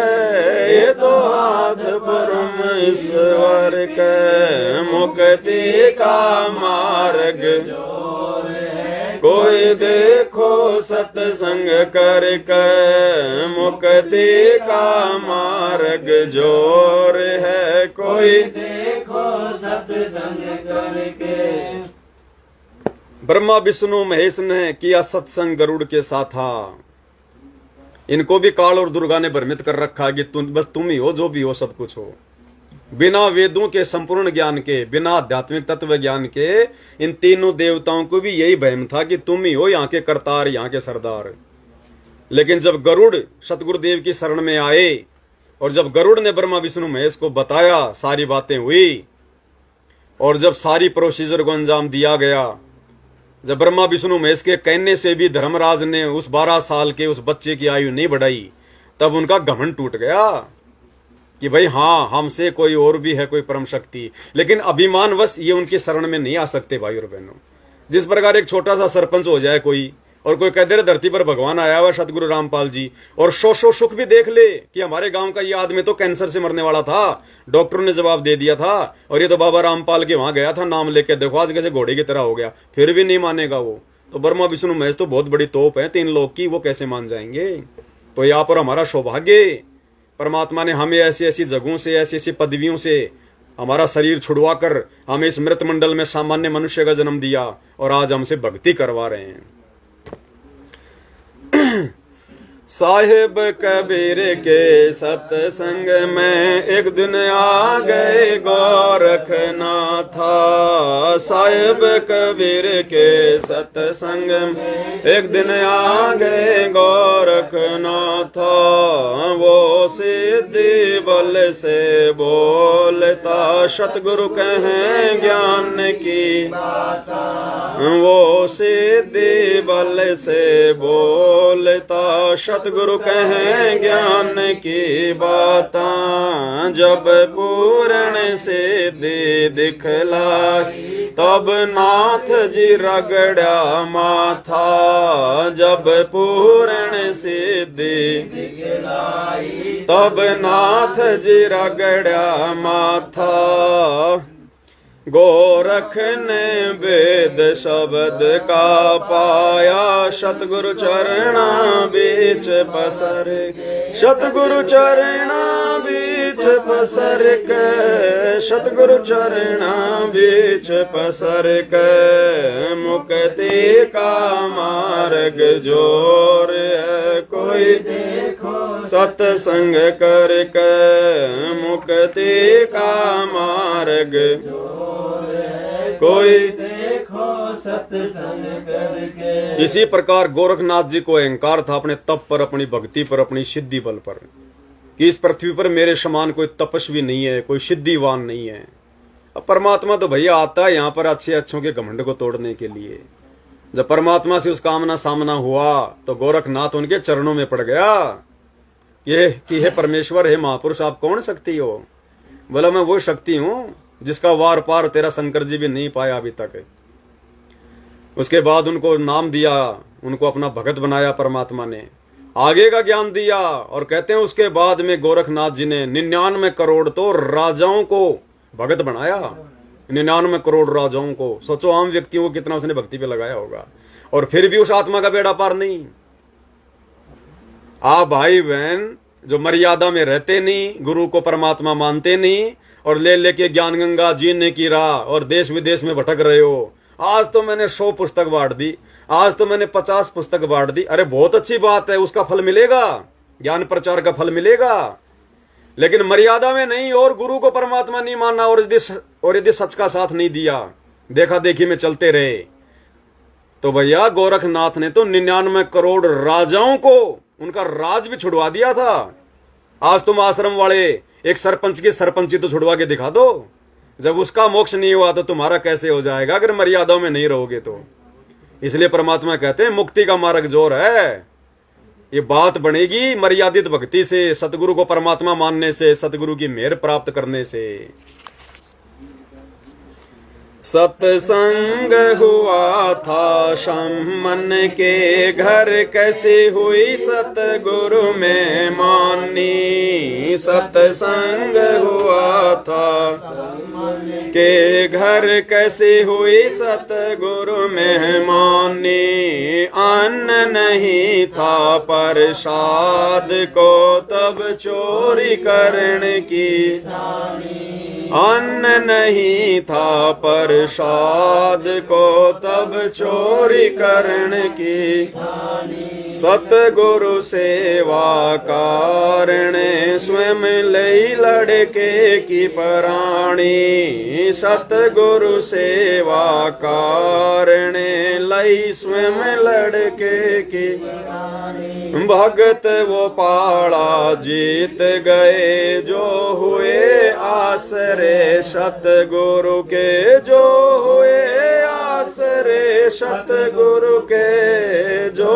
ये तो हाथ परम ईश्वर के। मुक्ति का मार्ग कोई देखो सत्संग करके, मुक्ति का मार्ग जोर है कोई देखो सत्संग करके। ब्रह्मा विष्णु महेश ने किया सत्संग गरुड़ के साथ। इनको भी काल और दुर्गा ने भ्रमित कर रखा कि तुम ही हो, जो भी हो सब कुछ हो। बिना वेदों के संपूर्ण ज्ञान के, बिना आध्यात्मिक तत्व ज्ञान के इन तीनों देवताओं को भी यही भ्रम था कि तुम ही हो यहाँ के करतार, यहाँ के सरदार। लेकिन जब गरुड़ सतगुरुदेव की शरण में आए और जब गरुड़ ने ब्रह्मा विष्णु महेश को बताया, सारी बातें हुई और जब सारी प्रोसीजर को अंजाम दिया गया, जब ब्रह्मा विष्णु महेश के कहने से भी धर्मराज ने उस 12 साल के उस बच्चे की आयु नहीं बढ़ाई, तब उनका घमंड टूट गया कि भाई हाँ, हमसे कोई और भी है, कोई परम शक्ति। लेकिन अभिमानवश ये उनकी शरण में नहीं आ सकते भाई और बहनों। जिस प्रकार एक छोटा सा सरपंच हो जाए कोई और कोई कह दे धरती पर भगवान आया हुआ सतगुरु रामपाल जी, और सो सुख भी देख ले कि हमारे गांव का ये आदमी तो कैंसर से मरने वाला था, डॉक्टर ने जवाब दे दिया था, और ये तो बाबा रामपाल के वहां गया था नाम लेके, देखो आज कैसे घोड़े की तरह हो गया, फिर भी नहीं मानेगा वो। तो ब्रह्मा विष्णु महेश तो बहुत बड़ी तोप है 3 लोग की, वो कैसे मान जाएंगे। तो यहाँ पर हमारा सौभाग्य, परमात्मा ने हमें ऐसी ऐसी जगहों से, ऐसी ऐसी पदवियों से हमारा शरीर छुड़वा कर हमें इस मृत मंडल में सामान्य मनुष्य का जन्म दिया और आज हमसे भक्ति करवा रहे हैं। साहिब कबीर के सत्संग में एक दिन आ गए गोरखनाथा। साहिब कबीर के सत्संग में एक दिन आ गए गोरखनाथा। वो सिद्धि बल से बोलता सतगुरु कहें ज्ञान की बाता। वो सिद्धि बल से बोलता सतगुरु कहें ज्ञान की बातां। जब पूर्ण सिद्धि दिखलाई तब नाथ जी रगड़ा माथा। जब पूर्ण सिद्धि दिखलाई तब नाथ जी रगड़ा माथा। गोरख ने वेद शब्द का पाया सतगुरु चरणा बीच पसर। सतगुरु चरणा बीच पसर के, सतगुरु चरणा बीच पसर के। मुक्ति का मार्ग जोर है कोई देखो सत्संग करके। मुक्ति का मार्ग कोई देखो सत्संग करके। इसी प्रकार गोरखनाथ जी को अहंकार था अपने तप पर, अपनी भक्ति पर, अपनी सिद्धि बल पर, कि इस पृथ्वी पर मेरे समान कोई तपस्वी नहीं है, कोई सिद्धिवान नहीं है। अब परमात्मा तो भैया आता है यहाँ पर अच्छे अच्छों के घमंड को तोड़ने के लिए। जब परमात्मा से उसका आमना सामना हुआ तो गोरखनाथ उनके चरणों में पड़ गया कि हे परमेश्वर, हे महापुरुष, आप कौन शक्ति हो? बोला मैं वो शक्ति हूं जिसका वार पार तेरा शंकर जी भी नहीं पाया अभी तक। उसके बाद उनको नाम दिया, उनको अपना भगत बनाया परमात्मा ने, आगे का ज्ञान दिया। और कहते हैं उसके बाद में गोरखनाथ जी ने 99 करोड़ तो राजाओं को भगत बनाया। 99 करोड़ राजाओं को, सोचो आम व्यक्तियों को कितना उसने भक्ति पे लगाया होगा। और फिर भी उस आत्मा का बेड़ा पार नहीं। आप भाई बहन जो मर्यादा में रहते नहीं, गुरु को परमात्मा मानते नहीं, और ले लेके ज्ञान गंगा जीने की राह और देश विदेश में भटक रहे हो। आज तो मैंने 100 पुस्तक बांट दी, आज तो मैंने 50 पुस्तक बांट दी। अरे बहुत अच्छी बात है, उसका फल मिलेगा, ज्ञान प्रचार का फल मिलेगा, लेकिन मर्यादा में नहीं। और गुरु को परमात्मा नहीं मानना और यदि सच का साथ नहीं दिया, देखा देखी में चलते रहे, तो भैया गोरखनाथ ने तो 99 करोड़ राजाओं को उनका राज भी छुड़वा दिया था। आज तुम आश्रम वाले एक सरपंच की सरपंची तो छुड़वा के दिखा दो, जब उसका मोक्ष नहीं हुआ तो तुम्हारा कैसे हो जाएगा अगर मर्यादाओं में नहीं रहोगे तो। इसलिए परमात्मा कहते हैं मुक्ति का मार्ग जोर है। ये बात बनेगी मर्यादित भक्ति से, सतगुरु को परमात्मा मानने से, सतगुरु की मेहर प्राप्त करने से। सत्संग हुआ था शमन के घर, कैसे हुई सतगुरु में मानी। सत्संग हुआ था के घर, कैसे हुई सतगुरु में मानी। अन्न नहीं था प्रसाद को तब चोरी करने की, अन्न नहीं था प्रसाद को तब चोरी करने की। सतगुरु सेवा कारण स्वयं लई लड़के की प्राणी। सतगुरु सेवा कारण लई स्वयं लड़के की। भगत वो पाड़ा जीत गए जो हुए आसरे सतगुरु के, जो हुए आसरे सतगुरु के, जो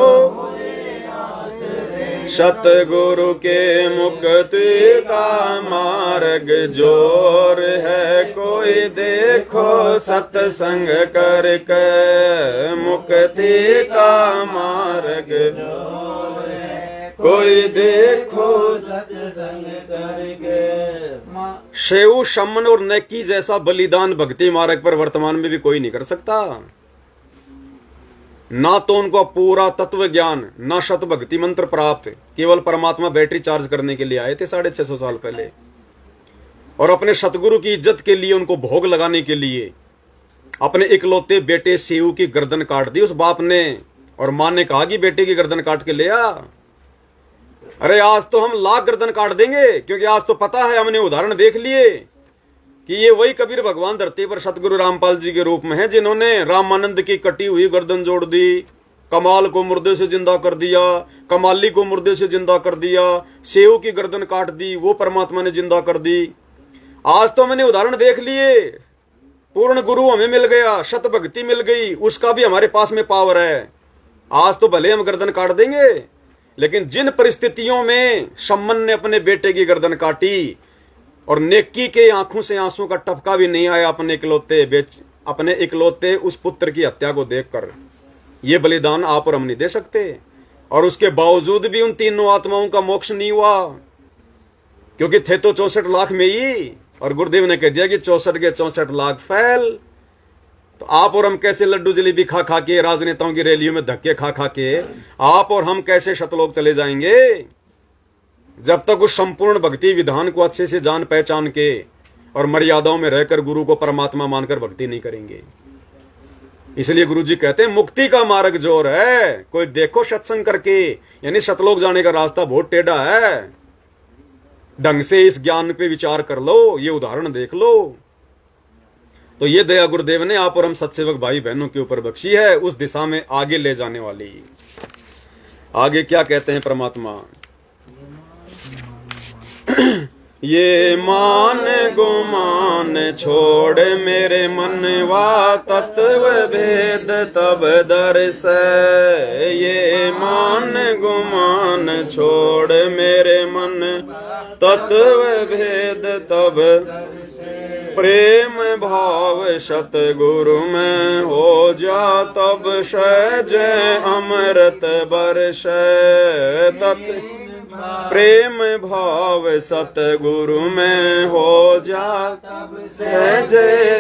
सतगुरु के मुक्ति का मार्ग जोर है। कोई देखो सत्संग करके मुक्ति का मार्ग जोर है। कोई देखो सत्संग करके। शेऊ, शमन और नेकी जैसा बलिदान भक्ति मार्ग पर वर्तमान में भी कोई नहीं कर सकता। ना तो उनको पूरा तत्व ज्ञान, ना शत भक्ति मंत्र प्राप्त, केवल परमात्मा बैटरी चार्ज करने के लिए आए थे 650 साल पहले। और अपने सतगुरु की इज्जत के लिए, उनको भोग लगाने के लिए अपने इकलौते बेटे शेऊ की गर्दन काट दी उस बाप ने। और मां ने कहा कि बेटे की गर्दन काट के ले आ। अरे आज तो हम लाख गर्दन काट देंगे, क्योंकि आज तो पता है, हमने उदाहरण देख लिए कि ये वही कबीर भगवान धरती पर सतगुरु रामपाल जी के रूप में है, जिन्होंने रामानंद की कटी हुई गर्दन जोड़ दी, कमाल को मुर्दे से जिंदा कर दिया, कमाली को मुर्दे से जिंदा कर दिया, शेऊ की गर्दन काट दी, वो परमात्मा ने जिंदा कर दी। आज तो मैंने उदाहरण देख लिए, पूर्ण गुरु हमें मिल गया, शत भक्ति मिल गई, उसका भी हमारे पास में पावर है। आज तो भले हम गर्दन काट देंगे, लेकिन जिन परिस्थितियों में शम्मन ने अपने बेटे की गर्दन काटी और नेकी के आंखों से आंसू का टपका भी नहीं आया अपने इकलौते उस पुत्र की हत्या को देखकर, ये बलिदान आप और हम नहीं दे सकते। और उसके बावजूद भी उन तीनों आत्माओं का मोक्ष नहीं हुआ, क्योंकि थे तो 64 लाख में ही, और गुरुदेव ने कह दिया कि 64 के 64 लाख फैल। तो आप और हम कैसे लड्डू जलेबी खा खा के, राजनेताओं की रैलियों में धक्के खा खा के आप और हम कैसे शतलोक चले जाएंगे, जब तक उस संपूर्ण भक्ति विधान को अच्छे से जान पहचान के और मर्यादाओं में रहकर गुरु को परमात्मा मानकर भक्ति नहीं करेंगे। इसलिए गुरु जी कहते हैं मुक्ति का मार्ग जोर है। कोई देखो सत्संग करके, यानी शतलोक जाने का रास्ता बहुत टेढ़ा है। ढंग से इस ज्ञान पे विचार कर लो, ये उदाहरण देख लो। तो ये दया गुरुदेव ने आप और हम सत्सेवक भाई बहनों के ऊपर बख्शी है, उस दिशा में आगे ले जाने वाली। आगे क्या कहते हैं परमात्मा? ये मान गुमान छोड़ मेरे मनवा तत्व भेद तब दर्श। ये मान गुमान छोड़ मेरे मन तत्व भेद तब प्रेम भाव सतगुरु में हो जा तब सहज अमृत बरस। प्रेम भाव सतगुरु में हो जा तब सहज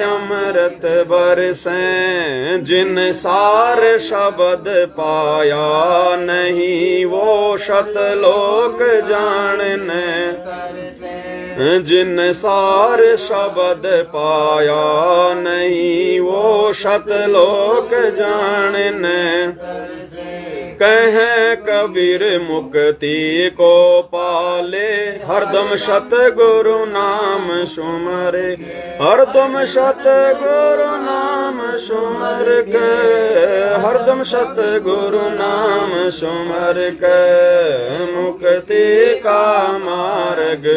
अमृत बरसे। जिन सार शब्द पाया नहीं वो शतलोक जानने। जिन सार शब्द पाया नहीं वो शतलोक जानने। कहे कबीर मुक्ति को पाले हरदम सतगुरु नाम सुमरे। हरदम सतगुरु नाम सुमर के, हरदम सतगुरु नाम सुमर के, मुक्ति का मार्ग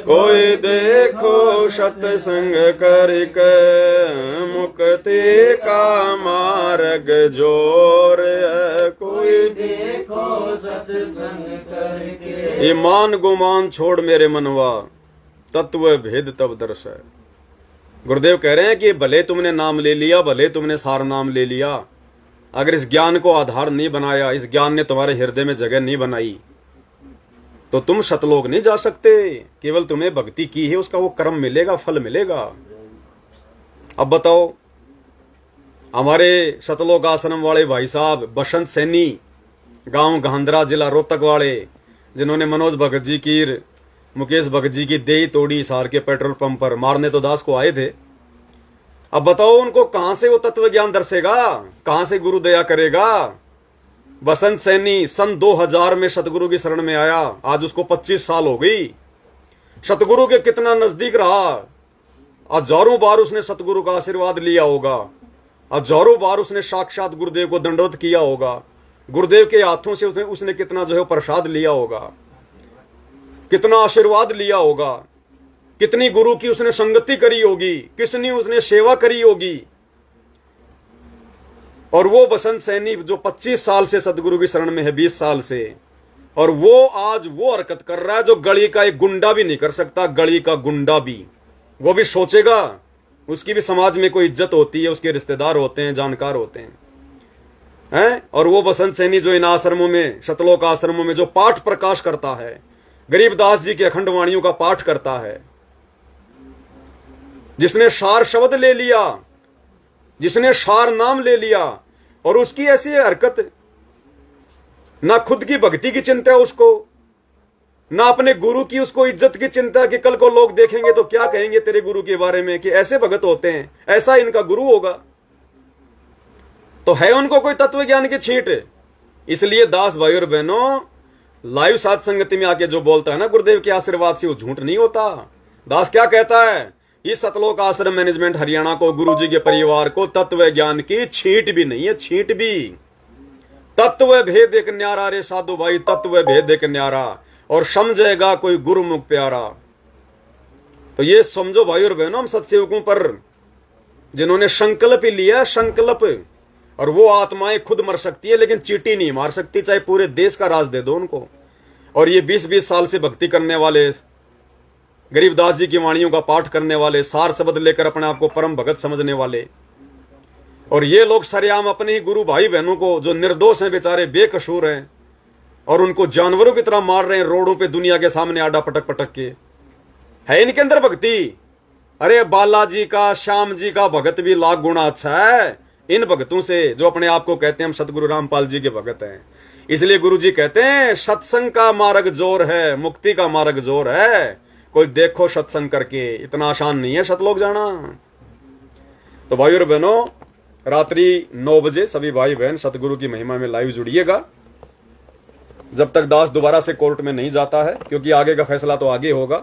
कोई देखो सत्संग करके, मुक्ति का मार्ग जोर है, कोई देखो सत्संग करके। ईमान गुमान छोड़ मेरे मनवा, तत्व भेद तब दर्श है। गुरुदेव कह रहे हैं कि भले तुमने नाम ले लिया, भले तुमने सार नाम ले लिया, अगर इस ज्ञान को आधार नहीं बनाया, इस ज्ञान ने तुम्हारे हृदय में जगह नहीं बनाई, तो तुम सतलोक नहीं जा सकते। केवल तुम्हें भक्ति की है, उसका वो कर्म मिलेगा, फल मिलेगा। अब बताओ, हमारे सतलोक आश्रम वाले भाई साहब बसंत सैनी, गांव गहंदरा, जिला रोहतक वाले, जिन्होंने मनोज भगत जी की, मुकेश भगत जी की देही तोड़ी सार के पेट्रोल पंप पर, मारने तो दास को आए थे। अब बताओ, उनको कहां से वो तत्व ज्ञान दर्शेगा, कहां से गुरु दया करेगा। बसंत सैनी सन 2000 में सतगुरु की शरण में आया, आज उसको 25 साल हो गई। सतगुरु के कितना नजदीक रहा, हजारों बार उसने सतगुरु का आशीर्वाद लिया होगा, हजारों बार उसने साक्षात गुरुदेव को दंडवत किया होगा, गुरुदेव के हाथों से उसने कितना जो है प्रसाद लिया होगा, कितना आशीर्वाद लिया होगा, कितनी गुरु की उसने संगति करी होगी, किसनी उसने सेवा करी होगी। और वो बसंत सैनी जो 25 साल से सतगुरु की शरण में है, 20 साल से, और वो आज वो हरकत कर रहा है जो गली का एक गुंडा भी नहीं कर सकता। गली का गुंडा भी, वो भी सोचेगा, उसकी भी समाज में कोई इज्जत होती है, उसके रिश्तेदार होते हैं, जानकार होते हैं। और वो बसंत सैनी जो इन आश्रमों में, सतलोक आश्रमों में जो पाठ प्रकाश करता है, गरीबदास जी के अखंड वाणियों का पाठ करता है, जिसने सार शब्द ले लिया, जिसने सार नाम ले लिया, और उसकी ऐसी हरकत, ना खुद की भक्ति की चिंता है उसको, ना अपने गुरु की उसको इज्जत की चिंता कि कल को लोग देखेंगे तो क्या कहेंगे तेरे गुरु के बारे में कि ऐसे भगत होते हैं, ऐसा इनका गुरु होगा। तो है उनको कोई तत्व ज्ञान की छींट। इसलिए दास भाई और बहनों, लाइव साथ संगति में आके जो बोलता है ना गुरुदेव के आशीर्वाद से, वो झूठ नहीं होता। दास क्या कहता है, इस सतलोक आश्रम मैनेजमेंट हरियाणा को, गुरुजी के परिवार को तत्व ज्ञान की छींट भी नहीं है, छींट भी। तत्व भेद एक न्यारा रे साधु भाई, तत्व भेद एक न्यारा, और समझेगा कोई गुरुमुख प्यारा। तो ये समझो भाई और बहनों, हम सत्सेवकों पर जिन्होंने संकल्प ही लिया, संकल्प, और वो आत्माएं खुद मर सकती है लेकिन चींटी नहीं मार सकती, चाहे पूरे देश का राज दे दो उनको। और ये 20-20 साल से भक्ति करने वाले, गरीबदास जी की वाणियों का पाठ करने वाले, सार शब्द लेकर अपने आप को परम भगत समझने वाले, और ये लोग सरेआम अपने ही गुरु भाई बहनों को, जो निर्दोष हैं, बेचारे बेकसूर हैं, और उनको जानवरों की तरह मार रहे हैं रोडों पे, दुनिया के सामने आडा पटक पटक के। है इनके अंदर भक्ति? अरे बालाजी का, श्याम जी का भगत भी लाख गुना अच्छा है इन भगतों से, जो अपने आप को कहते हैं हम सतगुरु रामपाल जी के भगत हैं। इसलिए गुरु जी कहते हैं सत्संग का मार्ग जोर है, मुक्ति का मार्ग जोर है, कोई देखो सत्संग करके। इतना आसान नहीं है सतलोक जाना। तो भाई और बहनों, रात्रि 9 बजे सभी भाई बहन सतगुरु की महिमा में लाइव जुड़िएगा। जब तक दास दोबारा से कोर्ट में नहीं जाता है, क्योंकि आगे का फैसला तो आगे होगा,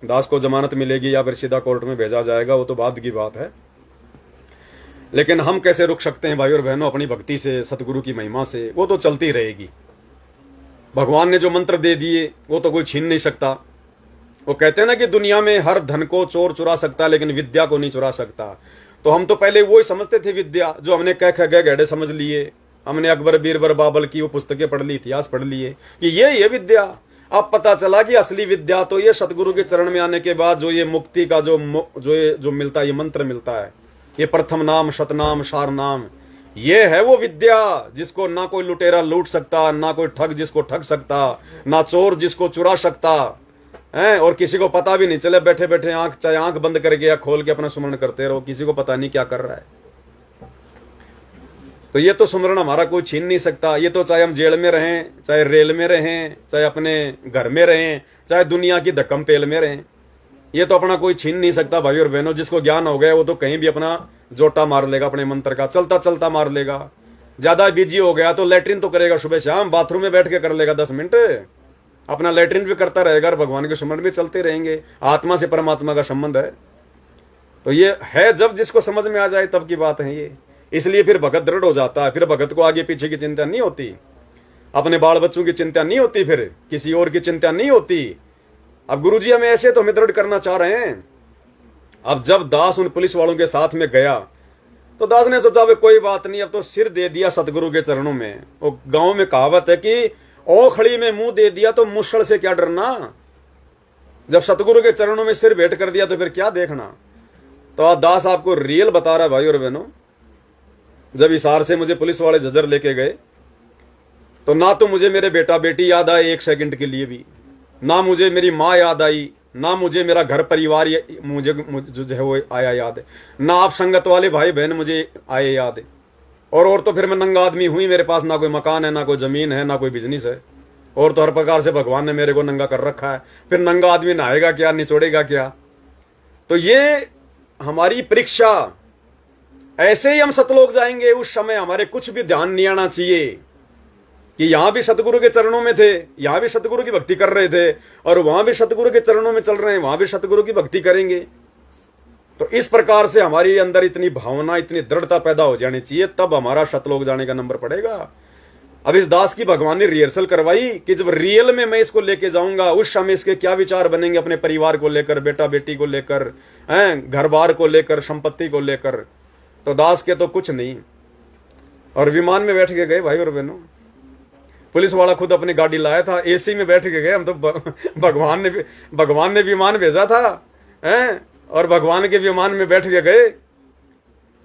दास को जमानत मिलेगी या फिर सीधा कोर्ट में भेजा जाएगा, वो तो बाद की बात है। लेकिन हम कैसे रुक सकते हैं भाई और बहनों अपनी भक्ति से, सतगुरु की महिमा से? वो तो चलती रहेगी। भगवान ने जो मंत्र दे दिए वो तो कोई छीन नहीं सकता। वो कहते हैं ना कि दुनिया में हर धन को चोर चुरा सकता लेकिन विद्या को नहीं चुरा सकता। तो हम तो पहले वो ही समझते थे विद्या, जो हमने कह ख गहड़े समझ लिए, हमने अकबर बीरबल बाबल की वो पुस्तकें पढ़ ली, इतिहास पढ़ लिए कि ये विद्या। अब पता चला कि असली विद्या तो ये सतगुरु के चरण में आने के बाद जो ये मुक्ति का जो मिलता है, ये मंत्र मिलता है, ये प्रथम नाम, सतनाम, सार नाम, ये है वो विद्या जिसको ना कोई लुटेरा लूट सकता, ना कोई ठग जिसको ठग सकता, ना चोर जिसको चुरा सकता है। और किसी को पता भी नहीं चले, बैठे बैठे आंख, चाहे आंख बंद करके या खोल के अपना सुमरण करते रहो, किसी को पता नहीं क्या कर रहा है। तो ये तो सुमरण हमारा कोई छीन नहीं सकता। ये तो चाहे हम जेल में रहें, चाहे रेल में रहें, चाहे अपने घर में रहें, चाहे दुनिया की धक्कम पेल में रहें, ये तो अपना कोई छीन नहीं सकता। भाई और बहनों, जिसको ज्ञान हो गया वो तो कहीं भी अपना जोटा मार लेगा, अपने मंत्र का चलता चलता मार लेगा। ज्यादा बिजी हो गया तो लैट्रिन तो करेगा सुबह शाम, बाथरूम में बैठ के कर लेगा 10 मिनट, अपना लैट्रिन भी करता रहेगा और भगवान के सुमरण भी चलते रहेंगे। आत्मा से परमात्मा का संबंध है। तो ये है जब जिसको समझ में आ जाए तब की बात है ये। इसलिए फिर भगत दृढ़ हो जाता है, फिर भगत को आगे पीछे की चिंता नहीं होती, अपने बाल बच्चों की चिंता नहीं होती, फिर किसी और की चिंता नहीं होती। अब गुरुजी हमें ऐसे तो हमें दृढ़ करना चाह रहे हैं। अब जब दास उन पुलिस वालों के साथ में गया तो दास ने सोचा वे कोई बात नहीं, अब तो सिर दे दिया सतगुरु के चरणों में। वो गांव में कहावत है कि ओखड़ी में मुंह दे दिया तो मुश्किल से क्या डरना। जब सतगुरु के चरणों में सिर भेंट कर दिया तो फिर क्या देखना। तो आज दास आपको रियल बता रहा है भाई और बहनों। जब हिसार से मुझे पुलिस वाले झज्जर लेके गए तो ना तो मुझे मेरे बेटा बेटी याद आए एक सेकंड के लिए भी, ना मुझे मेरी माँ याद आई, ना मुझे मेरा घर परिवार मुझे जो है वो आया याद है, ना आप संगत वाले भाई बहन मुझे आए याद है। और तो फिर मैं नंगा आदमी हुई, मेरे पास ना कोई मकान है, ना कोई जमीन है, ना कोई बिजनेस है। और तो हर प्रकार से भगवान ने मेरे को नंगा कर रखा है। फिर नंगा आदमी नहाएगा क्या, निचोड़ेगा क्या। तो ये हमारी परीक्षा। ऐसे ही हम सतलोक जाएंगे, उस समय हमारे कुछ भी ध्यान नहीं आना चाहिए कि यहां भी सतगुरु के चरणों में थे, यहां भी सतगुरु की भक्ति कर रहे थे, और वहां भी सतगुरु के चरणों में चल रहे हैं, वहां भी सतगुरु की भक्ति करेंगे। तो इस प्रकार से हमारे अंदर इतनी भावना, इतनी दृढ़ता पैदा हो जानी चाहिए, तब हमारा सतलोक जाने का नंबर पड़ेगा। अब इस दास की भगवान ने रिहर्सल करवाई कि जब रियल में मैं इसको लेके जाऊंगा, उस समय इसके क्या विचार बनेंगे अपने परिवार को लेकर, बेटा बेटी को लेकर, घर बार को लेकर, संपत्ति को लेकर। तो दास के तो कुछ नहीं। और विमान में बैठ के गए भाई और बहनों। पुलिस वाला खुद अपनी गाड़ी लाया था, एसी में बैठ के गए हम तो। भगवान ने विमान भेजा था, और भगवान के विमान में बैठ के गए।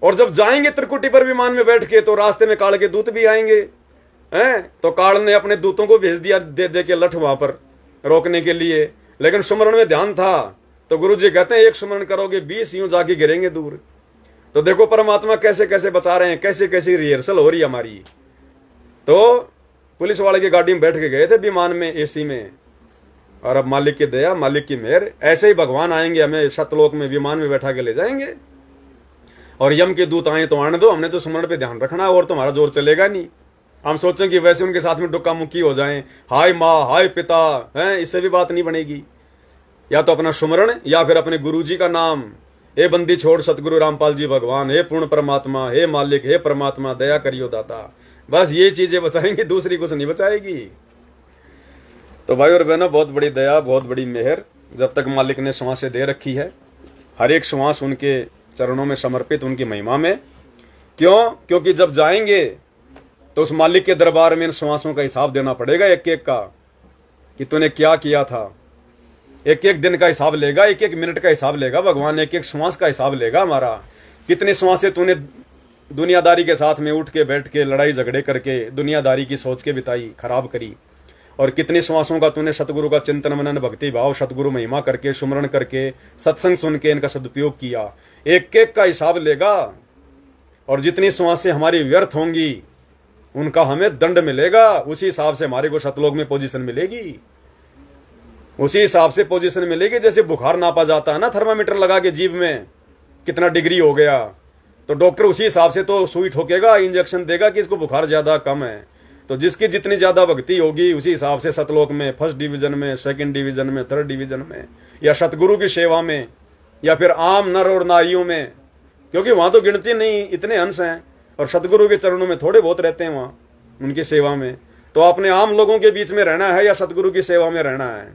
और जब जाएंगे त्रिकुटी पर विमान में बैठ के, तो रास्ते में काल के दूत भी आएंगे। तो काल ने अपने दूतों को भेज दिया दे दे के लठ वहां पर रोकने के लिए, लेकिन सुमरण में ध्यान था। तो गुरु जी कहते हैं एक सुमरण करोगे 20 यूं जाके गिरेंगे दूर। तो देखो परमात्मा कैसे कैसे बचा रहे हैं, कैसे कैसी रिहर्सल हो रही है हमारी। तो पुलिस वाले की गाड़ी में बैठ के गए थे विमान में, एसी में। और अब मालिक की दया, मालिक की मेहर, ऐसे ही भगवान आएंगे, हमें सतलोक में विमान में बैठा के ले जाएंगे। और यम के दूत आए तो आने दो, हमने तो सुमरण पे ध्यान रखना है, और तुम्हारा जोर चलेगा नहीं। हम सोचें कि वैसे उनके साथ में डुक्का मुक्की हो जाएं, हाय माँ हाय पिता, इससे भी बात नहीं बनेगी। या तो अपना सुमरण या फिर अपने गुरु जी का नाम। हे बंदी छोड़ सतगुरु रामपाल जी भगवान, हे पूर्ण परमात्मा, हे मालिक, हे परमात्मा, दया करियो दाता। बस ये चीजें बचाएंगी, दूसरी कुछ नहीं बचाएगी। तो भाई और बहनों, बहुत बड़ी दया, बहुत बड़ी मेहर जब तक मालिक ने श्वासें दे रखी है। हर एक श्वास उनके चरणों में समर्पित, उनकी महिमा में। क्यों? क्योंकि जब जाएंगे तो उस मालिक के दरबार में इन श्वासों का हिसाब देना पड़ेगा, एक एक का, कि तूने क्या किया था। एक एक दिन का हिसाब लेगा, एक एक मिनट का हिसाब लेगा भगवान, एक एक श्वास का हिसाब लेगा हमारा। कितनी श्वासें तूने दुनियादारी के साथ में उठ के बैठ के लड़ाई झगड़े करके दुनियादारी की सोच के बिताई, खराब करी। और कितनी श्वासों का तूने सतगुरु का चिंतन मनन भक्ति भाव, सतगुरु महिमा करके, सुमरण करके, सत्संग सुन के इनका सदुपयोग किया। एक एक का हिसाब लेगा। और जितनी श्वासें हमारी व्यर्थ होंगी उनका हमें दंड मिलेगा। उसी हिसाब से हमारे को सतलोक में पोजीशन मिलेगी, उसी हिसाब से पोजीशन मिलेगी। जैसे बुखार नापा जाता है ना, थर्मामीटर लगा के जीभ में कितना डिग्री हो गया, तो डॉक्टर उसी हिसाब से तो सुई ठोकेगा, इंजेक्शन देगा कि इसको बुखार ज्यादा कम है। तो जिसकी जितनी ज्यादा भक्ति होगी उसी हिसाब से सतलोक में फर्स्ट डिवीजन में, सेकंड डिवीजन में, थर्ड डिवीजन में, या सतगुरु की सेवा में, या फिर आम नर और नारियों में। क्योंकि वहां तो गिनती नहीं, इतने अंश हैं, और सतगुरु के चरणों में थोड़े बहुत रहते हैं वहां उनकी सेवा में। तो अपने आम लोगों के बीच में रहना है या सतगुरु की सेवा में रहना है।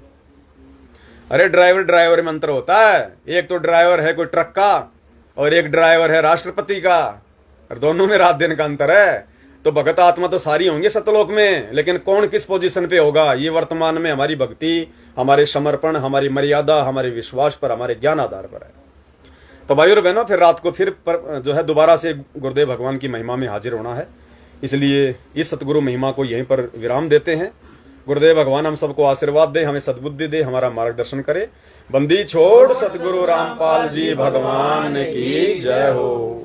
अरे ड्राइवर में अंतर होता है। एक तो ड्राइवर है कोई ट्रक का और एक ड्राइवर है राष्ट्रपति का, और दोनों में रात दिन का अंतर है। तो भगत आत्मा तो सारी होंगे सतलोक में, लेकिन कौन किस पोजीशन पे होगा ये वर्तमान में हमारी भक्ति, हमारे समर्पण, हमारी मर्यादा, हमारे विश्वास पर, हमारे ज्ञान आधार पर है। तो भाई और बहनों, फिर रात को फिर जो है दोबारा से गुरुदेव भगवान की महिमा में हाजिर होना है। इसलिए इस सतगुरु महिमा को यहीं पर विराम देते हैं। गुरुदेव भगवान हम सबको आशीर्वाद दे, हमें सद्बुद्धि दे, हमारा मार्गदर्शन करे। बंदी छोड़ सतगुरु रामपाल जी भगवान की जय हो।